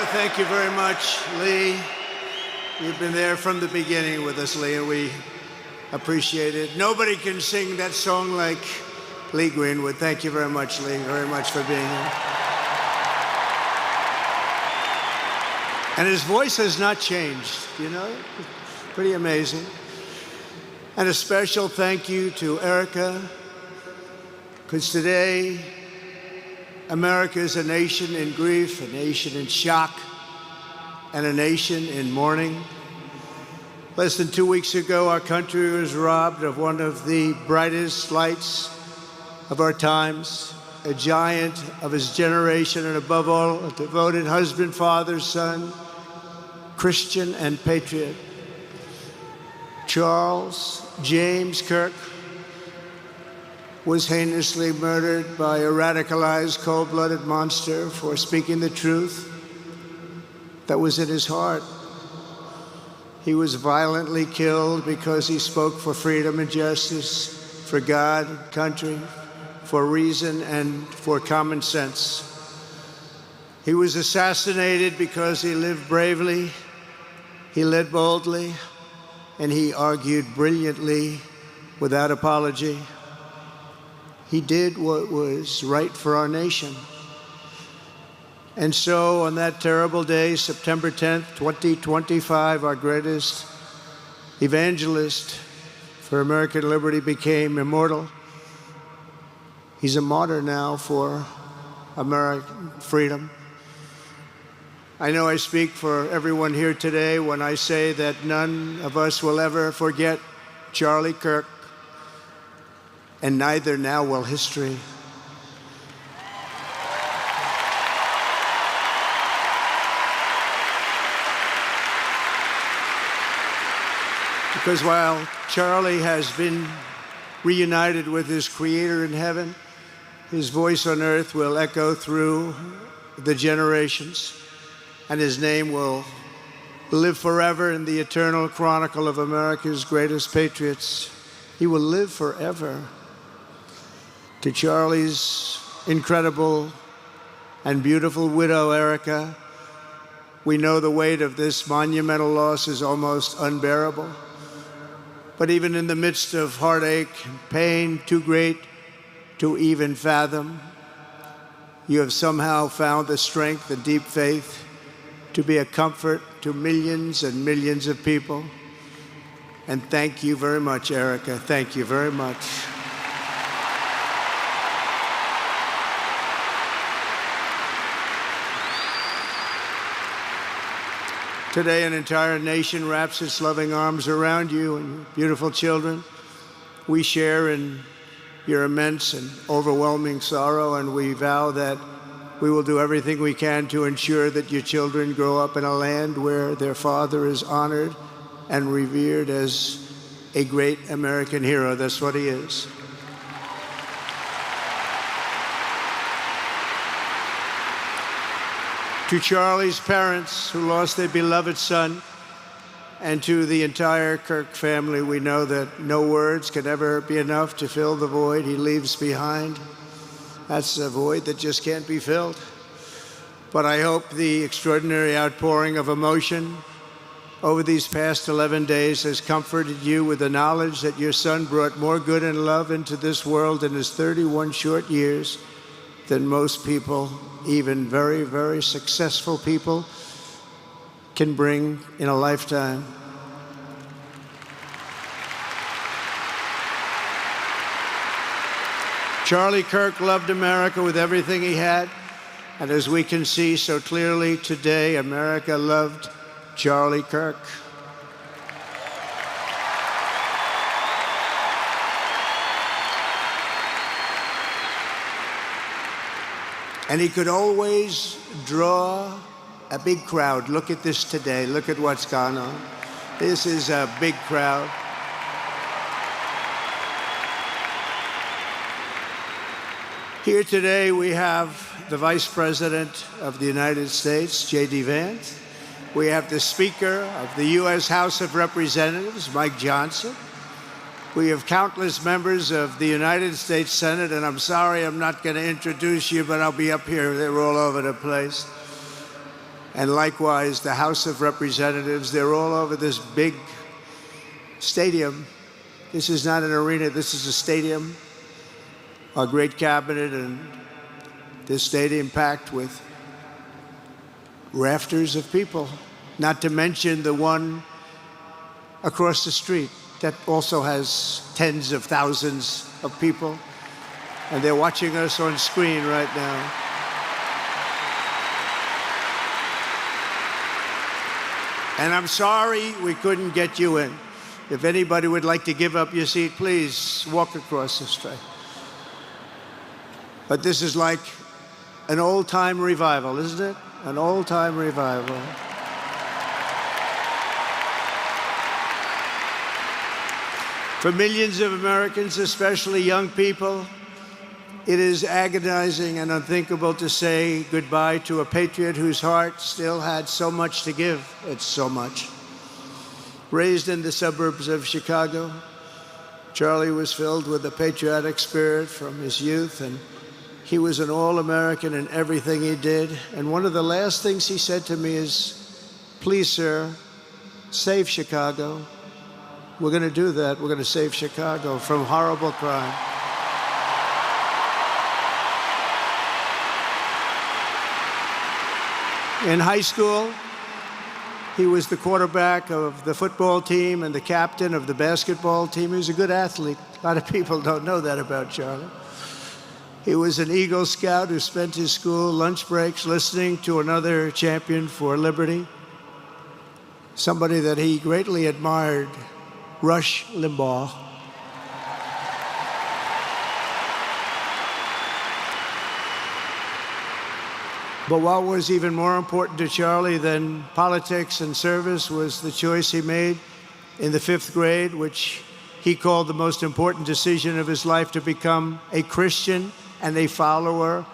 Thank you very much, Lee. You've been there from the beginning with us, Lee, and we appreciate it. Nobody can sing that song like Lee Greenwood. Thank you very much, Lee, very much for being here. And his voice has not changed, you know? Pretty amazing. And a special thank you to Erica, because today, America is a nation in grief, a nation in shock, and a nation in mourning. Less than 2 weeks ago, our country was robbed of one of the brightest lights of our times, a giant of his generation, and above all, a devoted husband, father, son, Christian, and patriot. Charles James Kirk was heinously murdered by a radicalized, cold-blooded monster for speaking the truth that was in his heart. He was violently killed because he spoke for freedom and justice, for God, country, for reason, and for common sense. He was assassinated because he lived bravely, he led boldly, and he argued brilliantly without apology. He did what was right for our nation. And so on that terrible day, September 10th, 2025, our greatest evangelist for American liberty became immortal. He's a martyr now for American freedom. I know I speak for everyone here today when I say that none of us will ever forget Charlie Kirk, and neither now will history. Because while Charlie has been reunited with his Creator in heaven, his voice on earth will echo through the generations, and his name will live forever in the eternal chronicle of America's greatest patriots. He will live forever. To Charlie's incredible and beautiful widow, Erica, we know the weight of this monumental loss is almost unbearable. But even in the midst of heartache and pain too great to even fathom, you have somehow found the strength and deep faith to be a comfort to millions and millions of people. And thank you very much, Erica. Thank you very much. Today, an entire nation wraps its loving arms around you and your beautiful children. We share in your immense and overwhelming sorrow, and we vow that we will do everything we can to ensure that your children grow up in a land where their father is honored and revered as a great American hero. That's what he is. To Charlie's parents who lost their beloved son, and to the entire Kirk family, we know that no words can ever be enough to fill the void he leaves behind. That's a void that just can't be filled. But I hope the extraordinary outpouring of emotion over these past 11 days has comforted you with the knowledge that your son brought more good and love into this world in his 31 short years than most people, even very, very successful people, can bring in a lifetime. Charlie Kirk loved America with everything he had, and as we can see so clearly today, America loved Charlie Kirk. And he could always draw a big crowd. Look at this today. Look at what's gone on. This is a big crowd. Here today we have the Vice President of the United States, J.D. Vance. We have the Speaker of the U.S. House of Representatives, Mike Johnson. We have countless members of the United States Senate, and I'm sorry I'm not going to introduce you, but I'll be up here. They're all over the place. And likewise, the House of Representatives, they're all over this big stadium. This is not an arena, this is a stadium. Our great cabinet and this stadium packed with rafters of people, not to mention the one across the street that also has tens of thousands of people, and they're watching us on screen right now. And I'm sorry we couldn't get you in. If anybody would like to give up your seat, please walk across the street. But this is like an old-time revival, isn't it? An old-time revival. For millions of Americans, especially young people, it is agonizing and unthinkable to say goodbye to a patriot whose heart still had so much to give. It's so much. Raised in the suburbs of Chicago, Charlie was filled with a patriotic spirit from his youth, and he was an all-American in everything he did. And one of the last things he said to me is, "Please, sir, save Chicago. We're going to do that. We're going to save Chicago from horrible crime. In high school, he was the quarterback of the football team and the captain of the basketball team. He was a good athlete. A lot of people don't know that about Charlie. He was an Eagle Scout who spent his school lunch breaks listening to another champion for liberty, somebody that he greatly admired, Rush Limbaugh. But what was even more important to Charlie than politics and service was the choice he made in the 5th grade, which he called the most important decision of his life, to become a Christian and a follower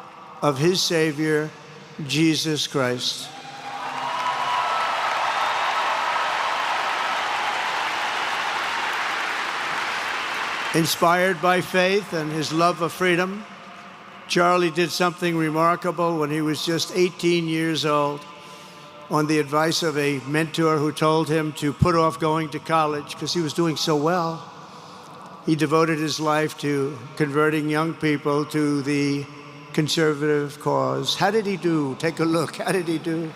of his Savior, Jesus Christ. Inspired by faith and his love of freedom, Charlie did something remarkable when he was just 18 years old. On the advice of a mentor who told him to put off going to college because he was doing so well, he devoted his life to converting young people to the conservative cause. How did he do? Take a look. How did he do?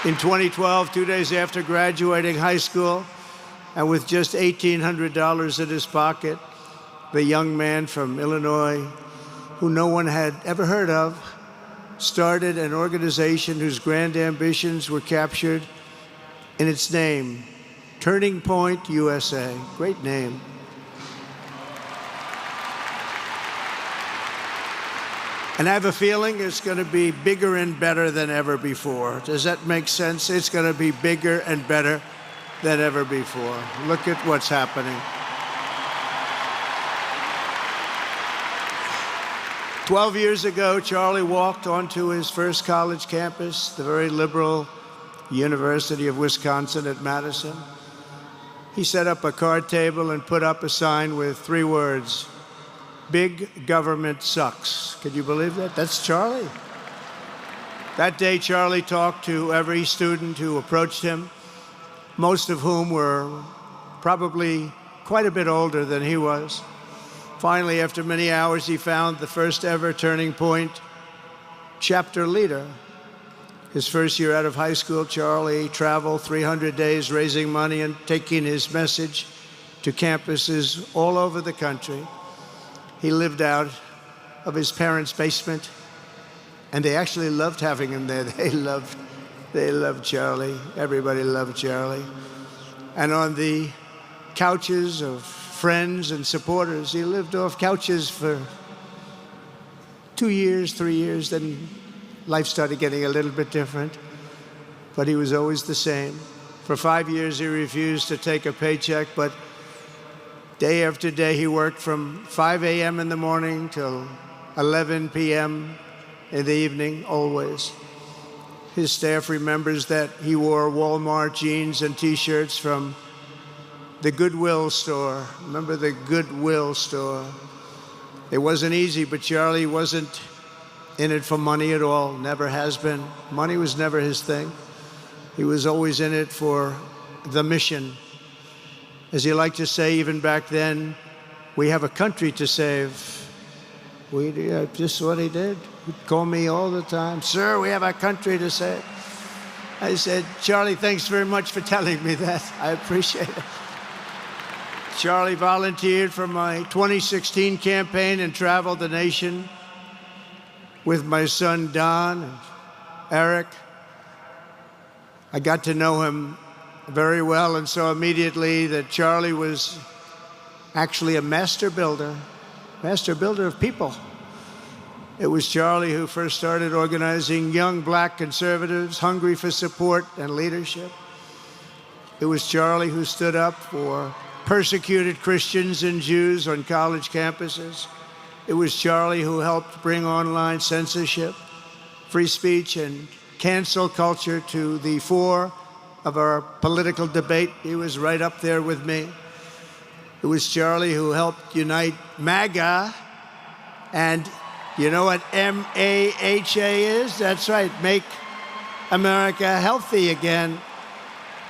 In 2012, 2 days after graduating high school, and with just $1,800 in his pocket, the young man from Illinois, who no one had ever heard of, started an organization whose grand ambitions were captured in its name, Turning Point USA. Great name. And I have a feeling it's going to be bigger and better than ever before. Does that make sense? It's going to be bigger and better than ever before. Look at what's happening. 12 years ago, Charlie walked onto his first college campus, the very liberal University of Wisconsin at Madison. He set up a card table and put up a sign with 3 words: "Big government sucks." Can you believe that? That's Charlie. That day, Charlie talked to every student who approached him, most of whom were probably quite a bit older than he was. Finally, after many hours, he found the first ever Turning Point chapter leader. His first year out of high school, Charlie traveled 300 days raising money and taking his message to campuses all over the country. He lived out of his parents' basement, and they actually loved having him there. They loved Charlie. Everybody loved Charlie. And on the couches of friends and supporters, he lived off couches for 2 years, 3 years, then life started getting a little bit different, but he was always the same. For 5 years, he refused to take a paycheck, but day after day, he worked from 5 a.m. in the morning till 11 p.m. in the evening, always. His staff remembers that he wore Walmart jeans and T-shirts from the Goodwill store. Remember the Goodwill store? It wasn't easy, but Charlie wasn't in it for money at all, never has been. Money was never his thing. He was always in it for the mission. As he liked to say even back then, we have a country to save. Just what he did. He'd call me all the time, "Sir, we have a country to save." I said, "Charlie, thanks very much for telling me that. I appreciate it." Charlie volunteered for my 2016 campaign and traveled the nation with my son, Don and Eric. I got to know him very well and saw immediately that Charlie was actually a master builder of people. It was Charlie who first started organizing young black conservatives hungry for support and leadership. It was Charlie who stood up for persecuted Christians and Jews on college campuses. It was Charlie who helped bring online censorship, free speech, and cancel culture to the fore of our political debate. He was right up there with me. It was Charlie who helped unite MAGA, and you know what MAHA is? That's right, Make America healthy again.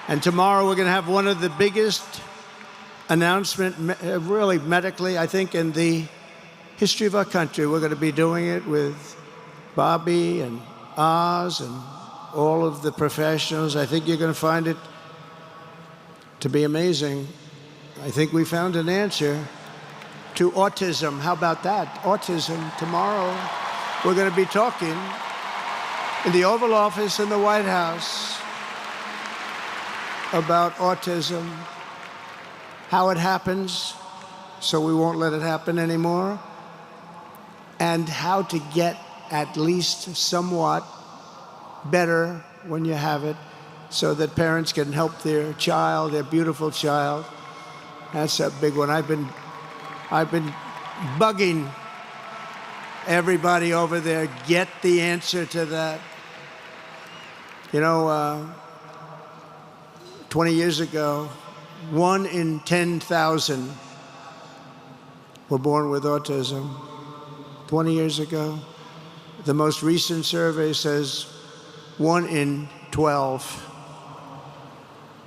And tomorrow we're going to have one of the biggest announcements, really medically, I think, in the history of our country. We're going to be doing it with Bobby and Oz and all of the professionals. I think you're going to find it to be amazing. I think we found an answer to autism. How about that? Autism. Tomorrow we're going to be talking in the Oval Office in the White House about autism, how it happens, so we won't let it happen anymore, and how to get at least somewhat better when you have it, so that parents can help their child, their beautiful child. That's a big one. I've been bugging everybody over there, get the answer to that. You know, 20 years ago, 1 in 10,000 were born with autism. 20 years ago. The most recent survey says 1 in 12.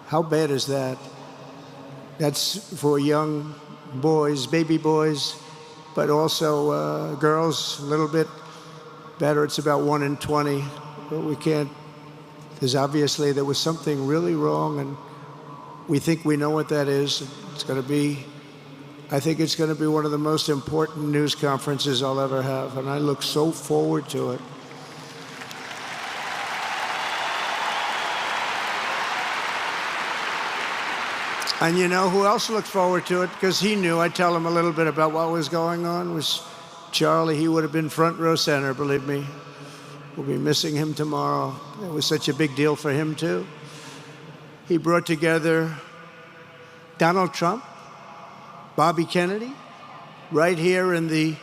How bad is that? That's for young boys, baby boys, but also girls, a little bit better. It's about 1 in 20. But we can't, because there was something really wrong, and we think we know what that is. It's going to be, I think it's going to be one of the most important news conferences I'll ever have, and I look so forward to it. And you know who else looked forward to it? Because he knew. I'd tell him a little bit about what was going on. Was Charlie. He would have been front row center, believe me. We'll be missing him tomorrow. It was such a big deal for him, too. He brought together Donald Trump, Bobby Kennedy, right here in the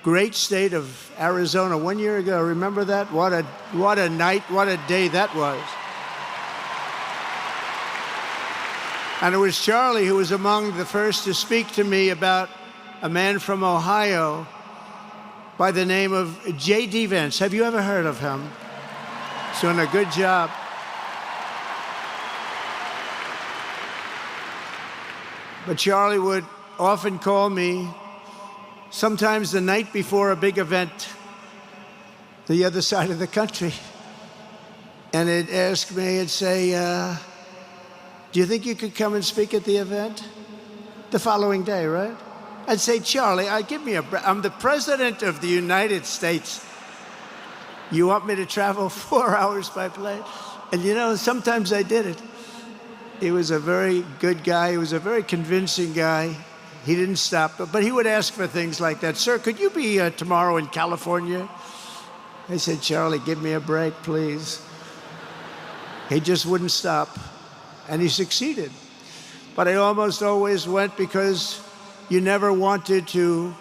great state of Arizona 1 year ago. Remember that? What a night, what a day that was. And it was Charlie who was among the first to speak to me about a man from Ohio by the name of J.D. Vance. Have you ever heard of him? He's doing a good job. But Charlie would often call me, sometimes the night before a big event, the other side of the country. And he'd ask me, he'd say, do you think you could come and speak at the event? The following day, right? I'd say, Charlie, I'm the President of the United States. You want me to travel 4 hours by plane? And you know, sometimes I did it. He was a very good guy. He was a very convincing guy. He didn't stop, but he would ask for things like that. Sir, could you be tomorrow in California? I said, Charlie, give me a break, please. He just wouldn't stop, and he succeeded. But I almost always went because you never wanted to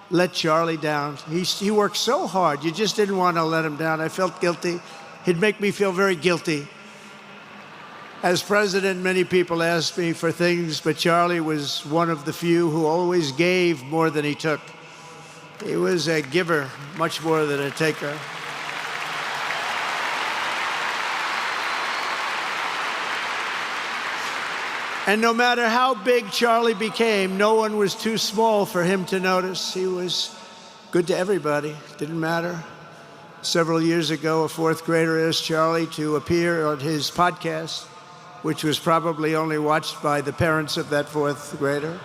let Charlie down. He worked so hard. You just didn't want to let him down. I felt guilty. He'd make me feel very guilty. As president, many people asked me for things, but Charlie was one of the few who always gave more than he took. He was a giver, much more than a taker. And no matter how big Charlie became, no one was too small for him to notice. He was good to everybody. Didn't matter. Several years ago, a fourth grader asked Charlie to appear on his podcast, which was probably only watched by the parents of that fourth grader.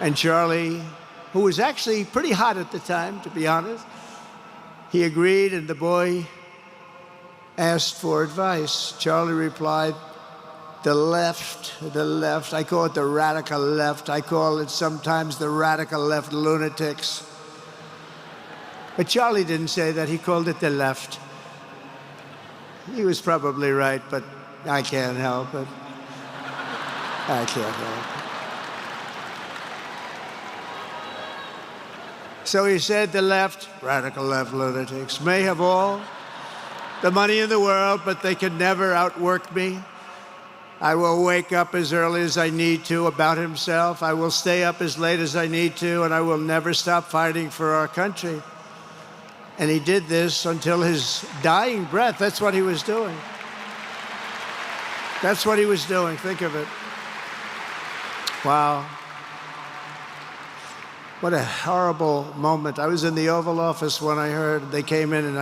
And Charlie, who was actually pretty hot at the time, to be honest, he agreed, and the boy asked for advice. Charlie replied, the left. I call it the radical left. I call it sometimes the radical left lunatics. But Charlie didn't say that. He called it the left. He was probably right, but I can't help it. I can't help it. So he said the left, radical left lunatics, may have all the money in the world, but they can never outwork me. I will wake up as early as I need to about himself. I will stay up as late as I need to, and I will never stop fighting for our country. And he did this until his dying breath. That's what he was doing. That's what he was doing. Think of it. Wow. What a horrible moment. I was in the Oval Office when I heard they came in, and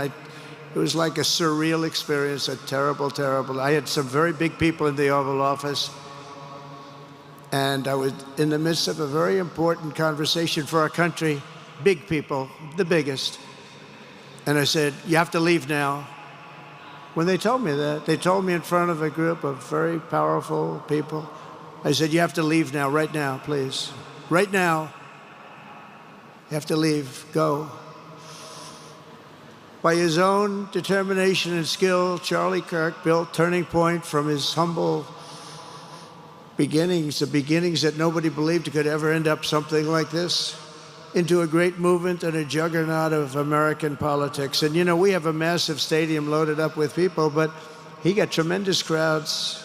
it was like a surreal experience, a terrible, terrible. I had some very big people in the Oval Office, and I was in the midst of a very important conversation for our country, big people, the biggest. And I said, you have to leave now. When they told me that, they told me in front of a group of very powerful people, I said, you have to leave now, right now, please. Right now, you have to leave, go. By his own determination and skill, Charlie Kirk built Turning Point from his humble beginnings, the beginnings that nobody believed could ever end up something like this, into a great movement and a juggernaut of American politics. And you know, we have a massive stadium loaded up with people, but he got tremendous crowds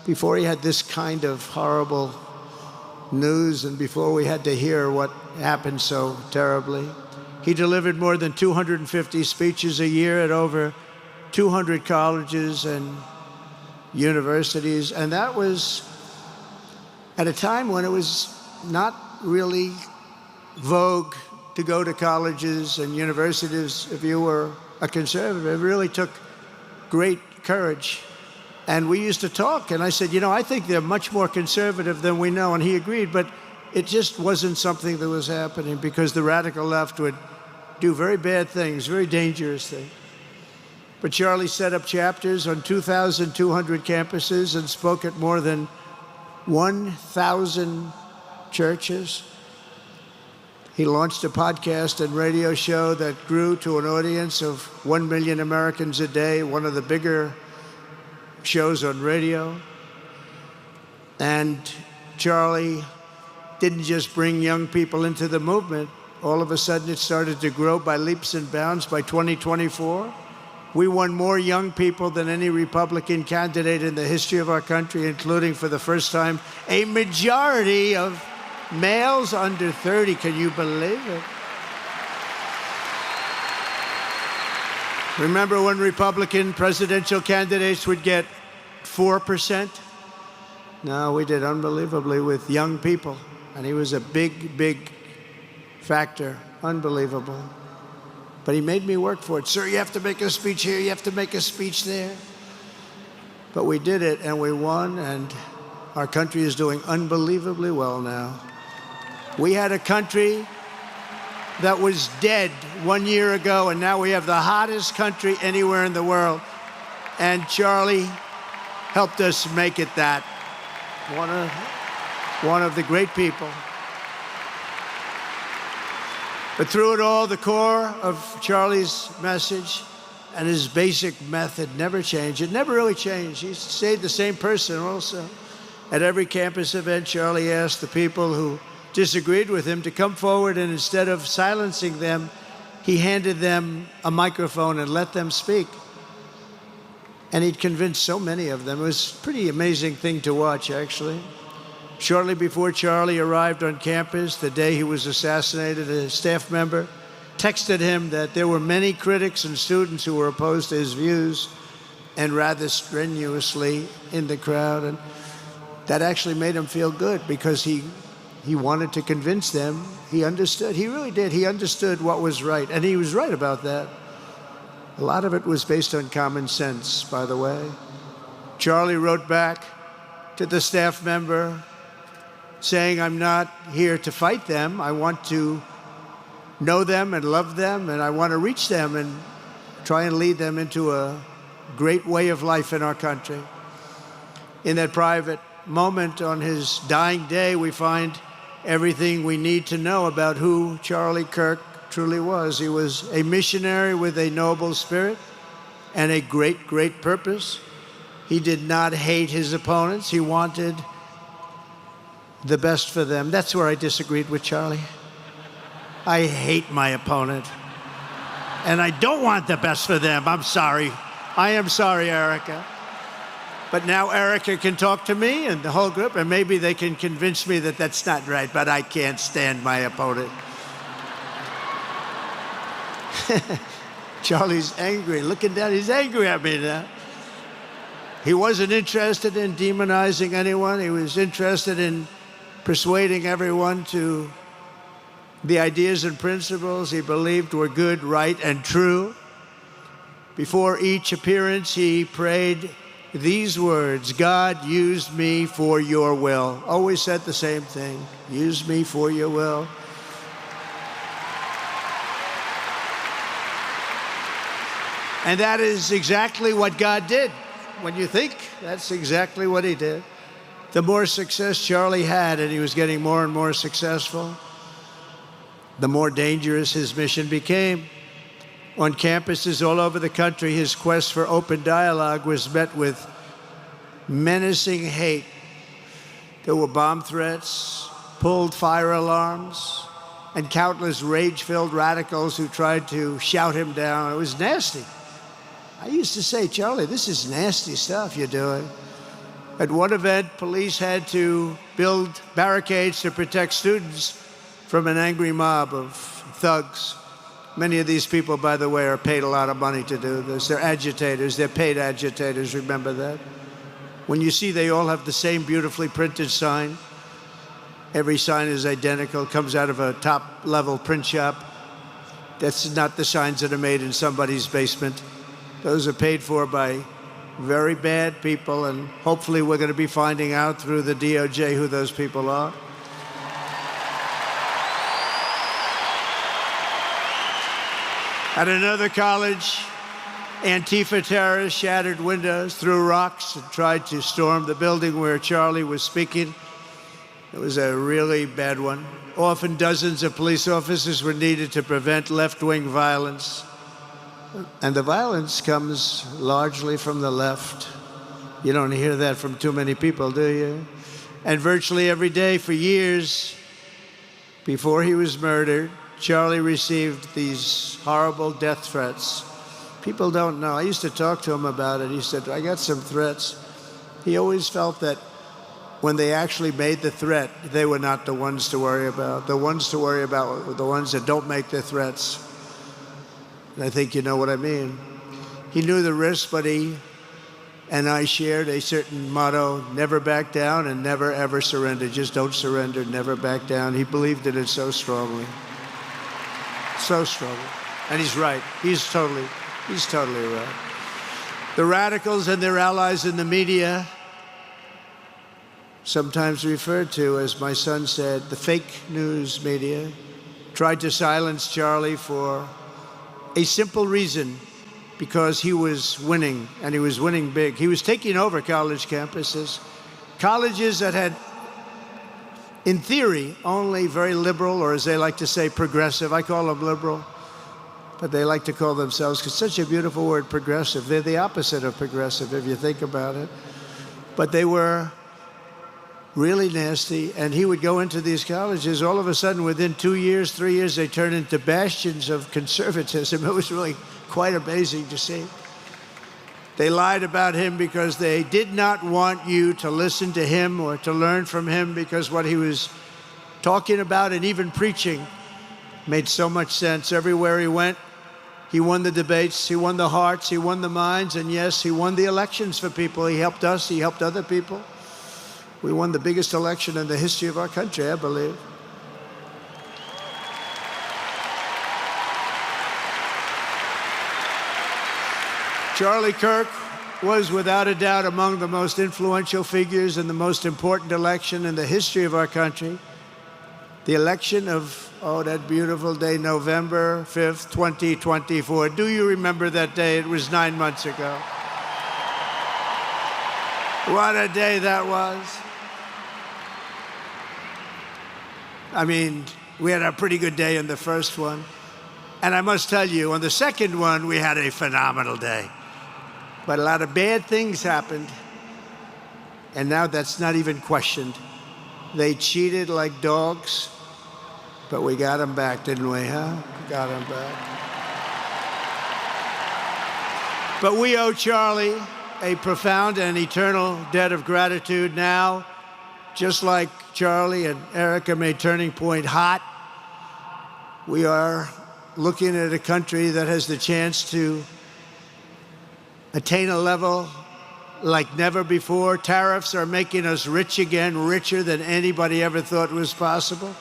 before he had this kind of horrible news and before we had to hear what happened so terribly. He delivered more than 250 speeches a year at over 200 colleges and universities, and that was at a time when it was not really vogue to go to colleges and universities if you were a conservative. It really took great courage. And we used to talk, and I said, you know, I think they're much more conservative than we know, and he agreed, but it just wasn't something that was happening because the radical left would do very bad things, very dangerous things. But Charlie set up chapters on 2,200 campuses and spoke at more than 1,000 churches. He launched a podcast and radio show that grew to an audience of 1 million Americans a day, one of the bigger shows on radio. And Charlie didn't just bring young people into the movement. All of a sudden, it started to grow by leaps and bounds. By 2024, we won more young people than any Republican candidate in the history of our country, including, for the first time, a majority of males under 30. Can you believe it? Remember when Republican presidential candidates would get 4%? No, we did unbelievably with young people. And he was a big, big factor. Unbelievable. But he made me work for it. Sir, you have to make a speech here, you have to make a speech there. But we did it, and we won, and our country is doing unbelievably well now. We had a country that was dead 1 year ago, and now we have the hottest country anywhere in the world. And Charlie helped us make it that. One of the great people. But through it all, the core of Charlie's message and his basic method never changed. It never really changed. He stayed the same person also. At every campus event, Charlie asked the people who disagreed with him to come forward, and instead of silencing them, he handed them a microphone and let them speak. And he'd convinced so many of them. It was a pretty amazing thing to watch, actually. Shortly before Charlie arrived on campus, the day he was assassinated, a staff member texted him that there were many critics and students who were opposed to his views, and rather strenuously in the crowd. And that actually made him feel good because he wanted to convince them. He understood. He really did. He understood what was right. And he was right about that. A lot of it was based on common sense, by the way. Charlie wrote back to the staff member saying, I'm not here to fight them. I want to know them and love them, and I want to reach them and try and lead them into a great way of life in our country. In that private moment on his dying day, we find everything we need to know about who Charlie Kirk truly was. He was a missionary with a noble spirit and a great, great purpose. He did not hate his opponents. He wanted the best for them. That's where I disagreed with Charlie. I hate my opponent, and I don't want the best for them. I'm sorry. I am sorry, Erica. But now Erica can talk to me and the whole group, and maybe they can convince me that that's not right, but I can't stand my opponent. Charlie's angry, looking down, he's angry at me now. He wasn't interested in demonizing anyone. He was interested in persuading everyone to the ideas and principles he believed were good, right, and true. Before each appearance, he prayed these words: God, use me for your will. Always said the same thing: use me for your will. And that is exactly what God did. When you think, that's exactly what he did. The more success Charlie had, and he was getting more and more successful, the more dangerous his mission became. On campuses all over the country, his quest for open dialogue was met with menacing hate. There were bomb threats, pulled fire alarms, and countless rage-filled radicals who tried to shout him down. It was nasty. I used to say, Charlie, this is nasty stuff you're doing. At one event, police had to build barricades to protect students from an angry mob of thugs. Many of these people, by the way, are paid a lot of money to do this. They're agitators. They're paid agitators. Remember that? When you see they all have the same beautifully printed sign, every sign is identical, comes out of a top-level print shop. That's not the signs that are made in somebody's basement. Those are paid for by very bad people, and hopefully we're going to be finding out through the DOJ who those people are. At another college, Antifa terrorists shattered windows, threw rocks, and tried to storm the building where Charlie was speaking. It was a really bad one. Often dozens of police officers were needed to prevent left-wing violence. And the violence comes largely from the left. You don't hear that from too many people, do you? And virtually every day for years before he was murdered, Charlie received these horrible death threats. People don't know. I used to talk to him about it. He said, I got some threats. He always felt that when they actually made the threat, they were not the ones to worry about. The ones to worry about were the ones that don't make the threats. And I think you know what I mean. He knew the risk, but he and I shared a certain motto: never back down and never ever surrender. Just don't surrender, never back down. He believed in it so strongly. So strongly. And he's right. He's totally right. The radicals and their allies in the media, sometimes referred to, as my son said, the fake news media, tried to silence Charlie for a simple reason: because he was winning, and he was winning big. He was taking over college campuses, colleges that had, in theory, only very liberal, or as they like to say, progressive. I call them liberal, but they like to call themselves, because such a beautiful word, progressive. They're the opposite of progressive, if you think about it. But they were really nasty, and he would go into these colleges. All of a sudden, within 2 years, 3 years, they turned into bastions of conservatism. It was really quite amazing to see. They lied about him because they did not want you to listen to him or to learn from him, because what he was talking about and even preaching made so much sense. Everywhere he went, he won the debates, he won the hearts, he won the minds, and yes, he won the elections for people. He helped us, he helped other people. We won the biggest election in the history of our country, I believe. Charlie Kirk was without a doubt among the most influential figures in the most important election in the history of our country. The election of, that beautiful day, November 5th, 2024. Do you remember that day? It was 9 months ago. What a day that was. I mean, we had a pretty good day in the first one. And I must tell you, on the second one, we had a phenomenal day. But a lot of bad things happened. And now that's not even questioned. They cheated like dogs, but we got them back, didn't we, huh? Got them back. But we owe Charlie a profound and eternal debt of gratitude now. Just like Charlie and Erica made Turning Point hot, we are looking at a country that has the chance to attain a level like never before. Tariffs are making us rich again, richer than anybody ever thought was possible.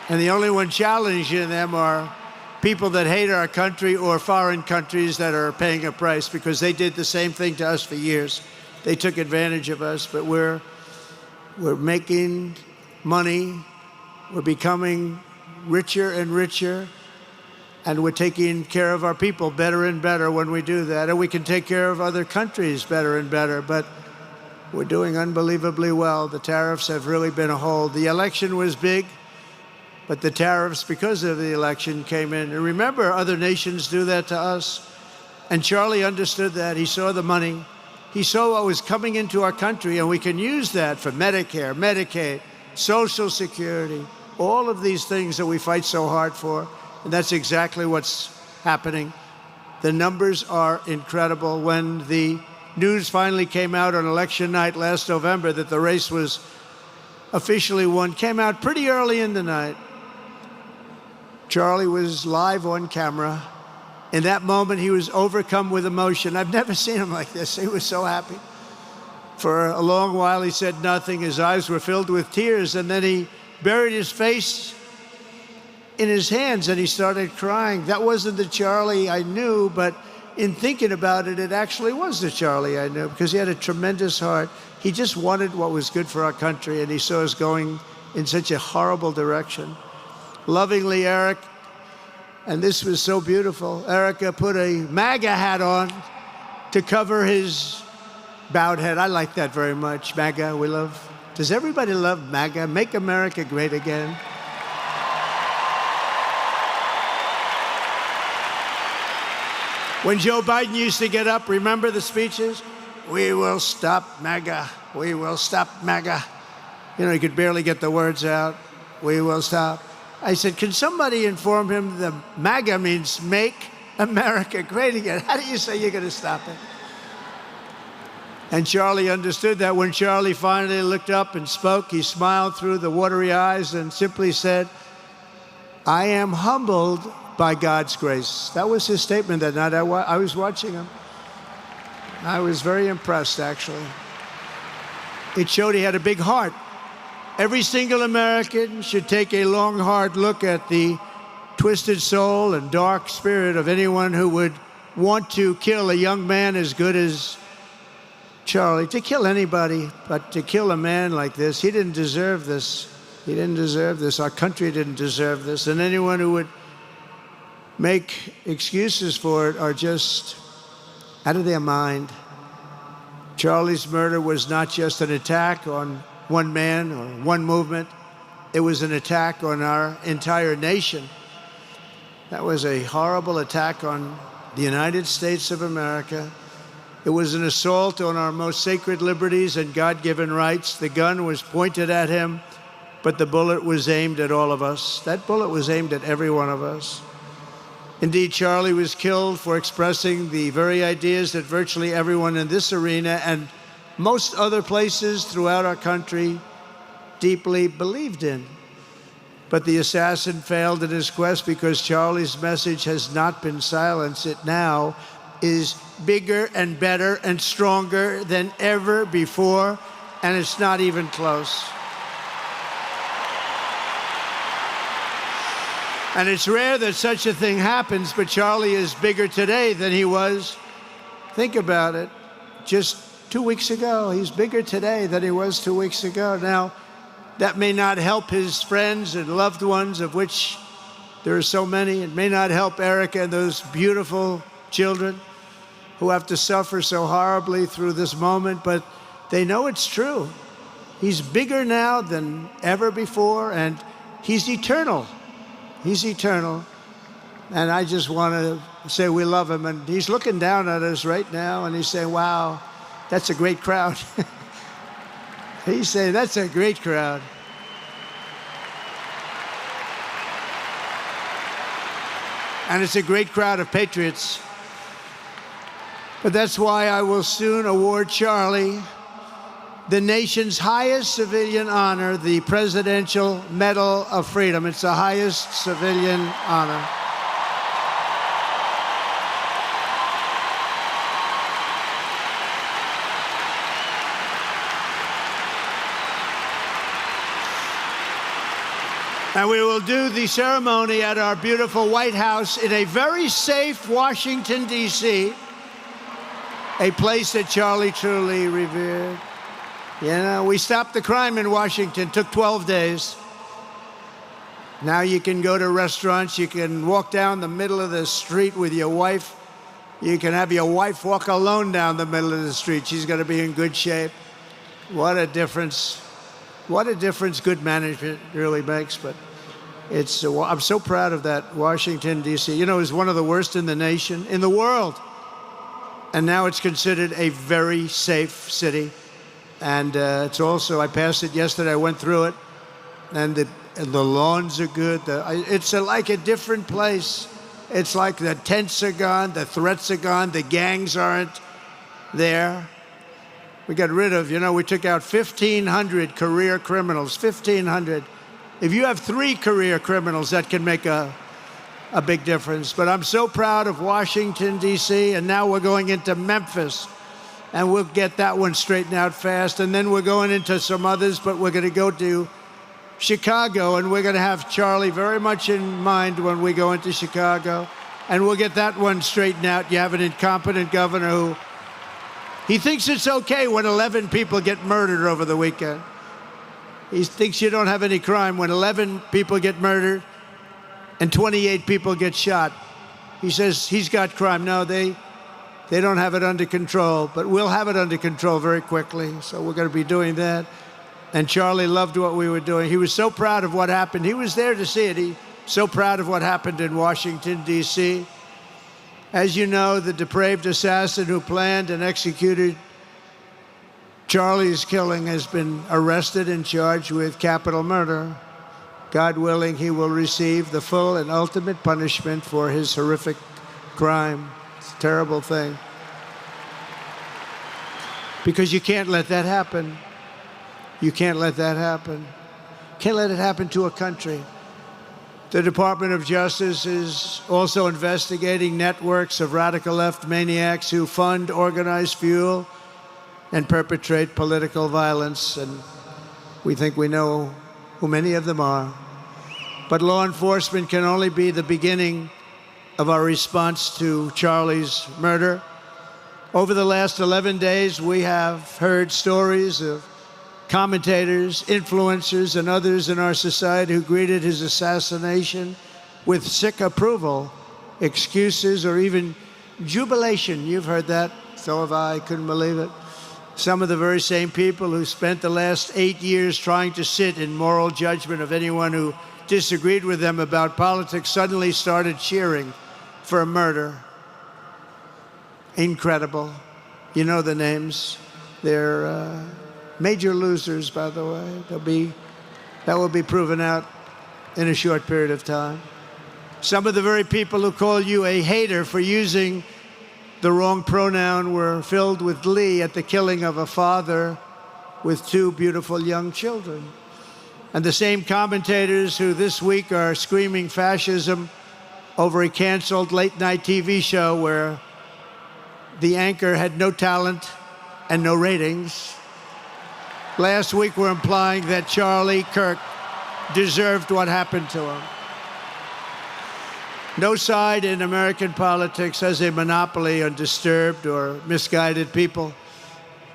And the only one challenging them are people that hate our country or foreign countries that are paying a price, because they did the same thing to us for years. They took advantage of us, but we're making money. We're becoming richer and richer, and we're taking care of our people better and better when we do that. And we can take care of other countries better and better, but we're doing unbelievably well. The tariffs have really been a hold. The election was big, but the tariffs, because of the election, came in. And remember, other nations do that to us. And Charlie understood that. He saw the money. He saw what was coming into our country, and we can use that for Medicare, Medicaid, Social Security, all of these things that we fight so hard for. And that's exactly what's happening. The numbers are incredible. When the news finally came out on election night last November that the race was officially won, came out pretty early in the night. Charlie was live on camera. In that moment, he was overcome with emotion. I've never seen him like this. He was so happy. For a long while, he said nothing. His eyes were filled with tears, and then he buried his face in his hands, and he started crying. That wasn't the Charlie I knew, but in thinking about it, it actually was the Charlie I knew, because he had a tremendous heart. He just wanted what was good for our country, and he saw us going in such a horrible direction. Lovingly, Eric, and this was so beautiful, Erica put a MAGA hat on to cover his bowed head. I like that very much. MAGA, we love. Does everybody love MAGA? Make America Great Again. When Joe Biden used to get up, remember the speeches? We will stop MAGA. We will stop MAGA. You know, he could barely get the words out. We will stop. I said, can somebody inform him that MAGA means Make America Great Again? How do you say you're going to stop it? And Charlie understood that. When Charlie finally looked up and spoke, he smiled through the watery eyes and simply said, I am humbled by God's grace. That was his statement that night. I was watching him. I was very impressed, actually. It showed he had a big heart. Every single American should take a long, hard look at the twisted soul and dark spirit of anyone who would want to kill a young man as good as Charlie. To kill anybody, but to kill a man like this, he didn't deserve this. He didn't deserve this. Our country didn't deserve this. And anyone who would make excuses for it are just out of their mind. Charlie's murder was not just an attack on one man or one movement. It was an attack on our entire nation. That was a horrible attack on the United States of America. It was an assault on our most sacred liberties and God-given rights. The gun was pointed at him, but the bullet was aimed at all of us. That bullet was aimed at every one of us. Indeed, Charlie was killed for expressing the very ideas that virtually everyone in this arena and most other places throughout our country deeply believed in. But the assassin failed in his quest because Charlie's message has not been silenced. It now is bigger and better and stronger than ever before, and it's not even close. And it's rare that such a thing happens, but Charlie is bigger today than he was. Think about it. Just 2 weeks ago, he's bigger today than he was 2 weeks ago. Now, that may not help his friends and loved ones, of which there are so many. It may not help Erica and those beautiful children who have to suffer so horribly through this moment, but they know it's true. He's bigger now than ever before, and he's eternal. He's eternal. And I just want to say we love him. And he's looking down at us right now, and he's saying, wow, that's a great crowd. He's saying, that's a great crowd. And it's a great crowd of patriots. But that's why I will soon award Charlie the nation's highest civilian honor, the Presidential Medal of Freedom. It's the highest civilian honor. And we will do the ceremony at our beautiful White House in a very safe Washington, D.C., a place that Charlie truly revered. You know, we stopped the crime in Washington, took 12 days. Now you can go to restaurants, you can walk down the middle of the street with your wife. You can have your wife walk alone down the middle of the street. She's going to be in good shape. What a difference. What a difference good management really makes. But I'm so proud of that, Washington, D.C. You know, it was one of the worst in the nation, in the world. And now it's considered a very safe city. And it's also, I passed it yesterday, I went through it, and the lawns are good. It's like a different place. It's like the tents are gone, the threats are gone, the gangs aren't there. We got rid of, we took out 1,500 career criminals, 1,500. If you have 3 career criminals, that can make a big difference. But I'm so proud of Washington, D.C., and now we're going into Memphis, and we'll get that one straightened out fast. And then we're going into some others, but we're going to go to Chicago, and we're going to have Charlie very much in mind when we go into Chicago, and we'll get that one straightened out. You have an incompetent governor who he thinks it's okay when 11 people get murdered over the weekend. He thinks you don't have any crime when 11 people get murdered and 28 people get shot. He says he's got crime. No, they don't have it under control, but we'll have it under control very quickly. So we're going to be doing that. And Charlie loved what we were doing. He was so proud of what happened. He was there to see it. He's so proud of what happened in Washington, D.C. As you know, the depraved assassin who planned and executed Charlie's killing has been arrested and charged with capital murder. God willing, he will receive the full and ultimate punishment for his horrific crime. It's a terrible thing. Because you can't let that happen. You can't let that happen. Can't let it happen to a country. The Department of Justice is also investigating networks of radical left maniacs who fund, organize, fuel, and perpetrate political violence. And we think we know who many of them are. But law enforcement can only be the beginning of our response to Charlie's murder. Over the last 11 days, we have heard stories of commentators, influencers, and others in our society who greeted his assassination with sick approval, excuses, or even jubilation. You've heard that. So have I. Couldn't believe it. Some of the very same people who spent the last 8 years trying to sit in moral judgment of anyone who disagreed with them about politics suddenly started cheering for a murder. Incredible. You know the names. They're major losers, by the way. That will be proven out in a short period of time. Some of the very people who call you a hater for using the wrong pronoun were filled with glee at the killing of a father with 2 beautiful young children. And the same commentators who this week are screaming fascism over a canceled late-night TV show where the anchor had no talent and no ratings, last week were implying that Charlie Kirk deserved what happened to him. No side in American politics has a monopoly on disturbed or misguided people.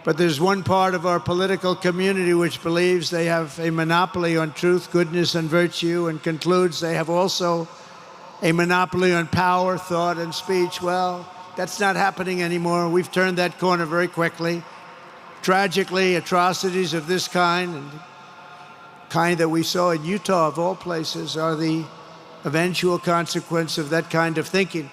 But there's one part of our political community which believes they have a monopoly on truth, goodness, and virtue, and concludes they have also a monopoly on power, thought, and speech. Well, that's not happening anymore. We've turned that corner very quickly. Tragically, atrocities of this kind, and the kind that we saw in Utah, of all places, are the eventual consequence of that kind of thinking.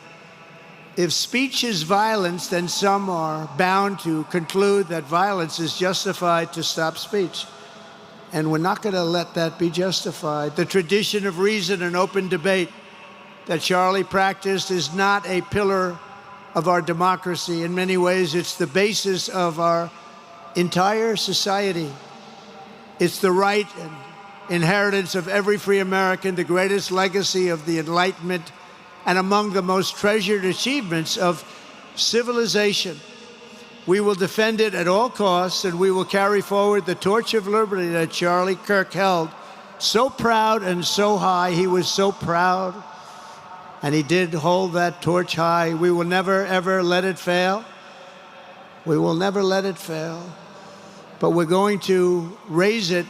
If speech is violence, then some are bound to conclude that violence is justified to stop speech. And we're not going to let that be justified. The tradition of reason and open debate that Charlie practiced is not a pillar of our democracy. In many ways, it's the basis of our entire society. It's the right and inheritance of every free American, the greatest legacy of the Enlightenment, and among the most treasured achievements of civilization. We will defend it at all costs, and we will carry forward the torch of liberty that Charlie Kirk held so proud and so high. He was so proud, and he did hold that torch high. We will never, ever let it fail. We will never let it fail. But we're going to raise it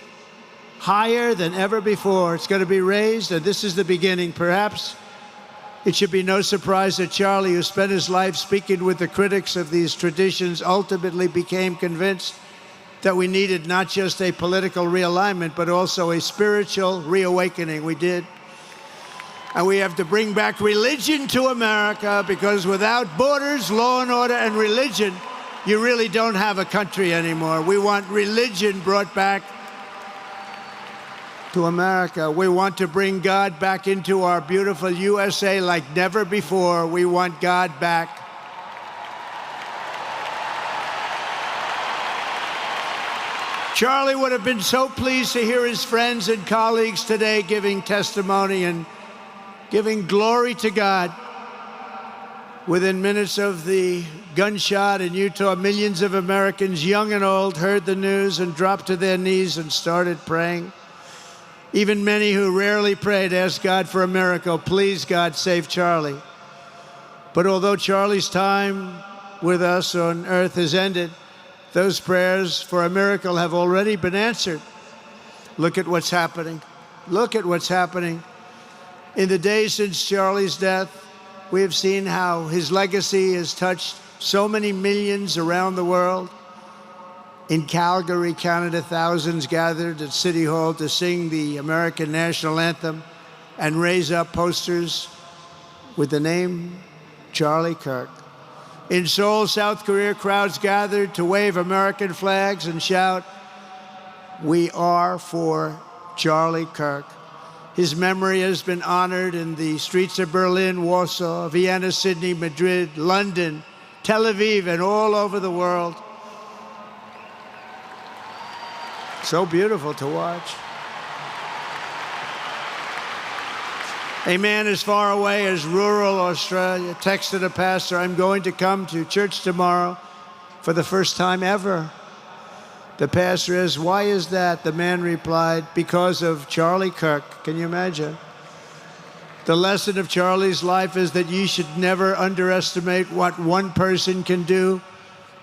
higher than ever before. It's going to be raised, and this is the beginning. Perhaps it should be no surprise that Charlie, who spent his life speaking with the critics of these traditions, ultimately became convinced that we needed not just a political realignment, but also a spiritual reawakening. We did. And we have to bring back religion to America, because without borders, law and order, and religion, you really don't have a country anymore. We want religion brought back to America. We want to bring God back into our beautiful USA like never before. We want God back. Charlie would have been so pleased to hear his friends and colleagues today giving testimony and giving glory to God. Within minutes of the gunshot in Utah, millions of Americans, young and old, heard the news and dropped to their knees and started praying. Even many who rarely prayed asked God for a miracle. Please, God, save Charlie. But although Charlie's time with us on earth has ended, those prayers for a miracle have already been answered. Look at what's happening. Look at what's happening. In the days since Charlie's death, we have seen how his legacy has touched so many millions around the world. In Calgary, Canada, thousands gathered at City Hall to sing the American national anthem and raise up posters with the name Charlie Kirk. In Seoul, South Korea, crowds gathered to wave American flags and shout, "We are for Charlie Kirk." His memory has been honored in the streets of Berlin, Warsaw, Vienna, Sydney, Madrid, London, Tel Aviv, and all over the world. So beautiful to watch. A man as far away as rural Australia texted a pastor, "I'm going to come to church tomorrow for the first time ever." The pastor asked, "Why is that?" The man replied, "Because of Charlie Kirk." Can you imagine? The lesson of Charlie's life is that you should never underestimate what one person can do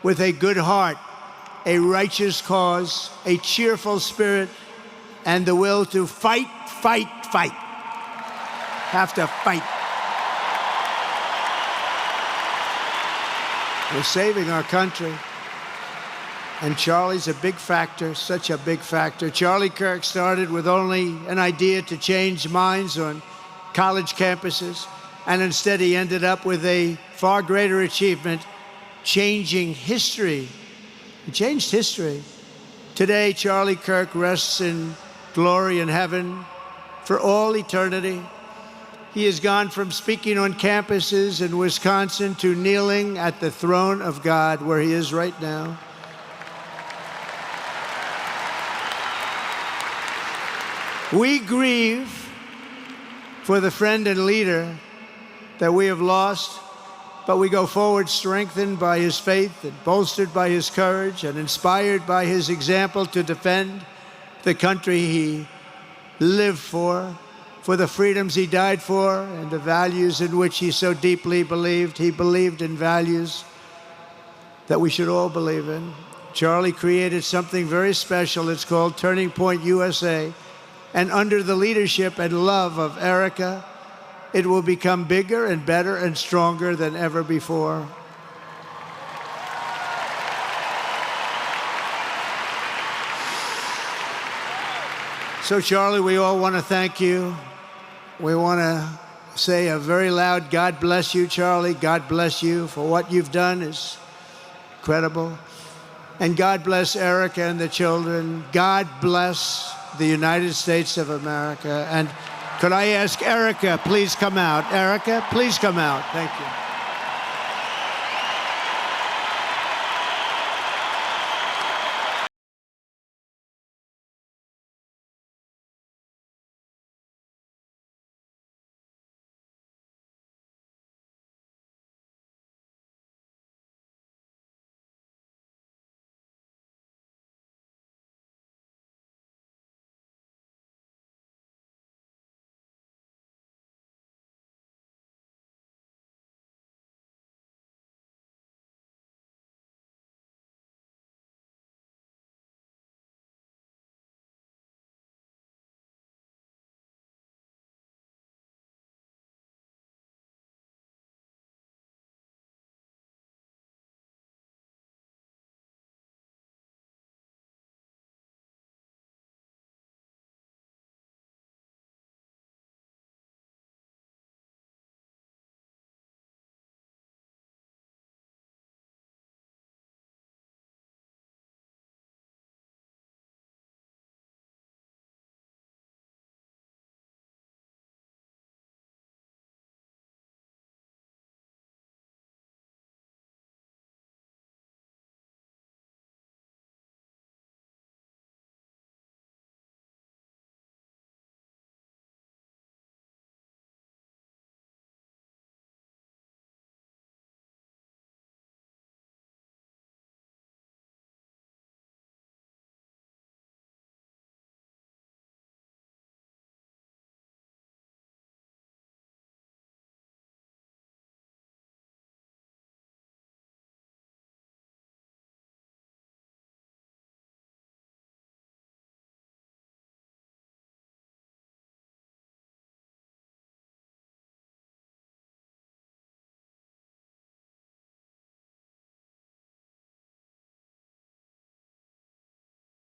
with a good heart, a righteous cause, a cheerful spirit, and the will to fight, fight, fight. Have to fight. We're saving our country. And Charlie's a big factor, such a big factor. Charlie Kirk started with only an idea to change minds on college campuses, and instead he ended up with a far greater achievement, changing history. He changed history. Today, Charlie Kirk rests in glory in heaven for all eternity. He has gone from speaking on campuses in Wisconsin to kneeling at the throne of God, where he is right now. We grieve for the friend and leader that we have lost, but we go forward strengthened by his faith and bolstered by his courage and inspired by his example to defend the country he lived for the freedoms he died for, and the values in which he so deeply believed. He believed in values that we should all believe in. Charlie created something very special. It's called Turning Point USA. And under the leadership and love of Erica, it will become bigger and better and stronger than ever before. So, Charlie, we all want to thank you. We want to say a very loud God bless you, Charlie. God bless you for what you've done is incredible. And God bless Erica and the children. God bless the United States of America. And could I ask Erica, please come out. Erica, please come out. Thank you.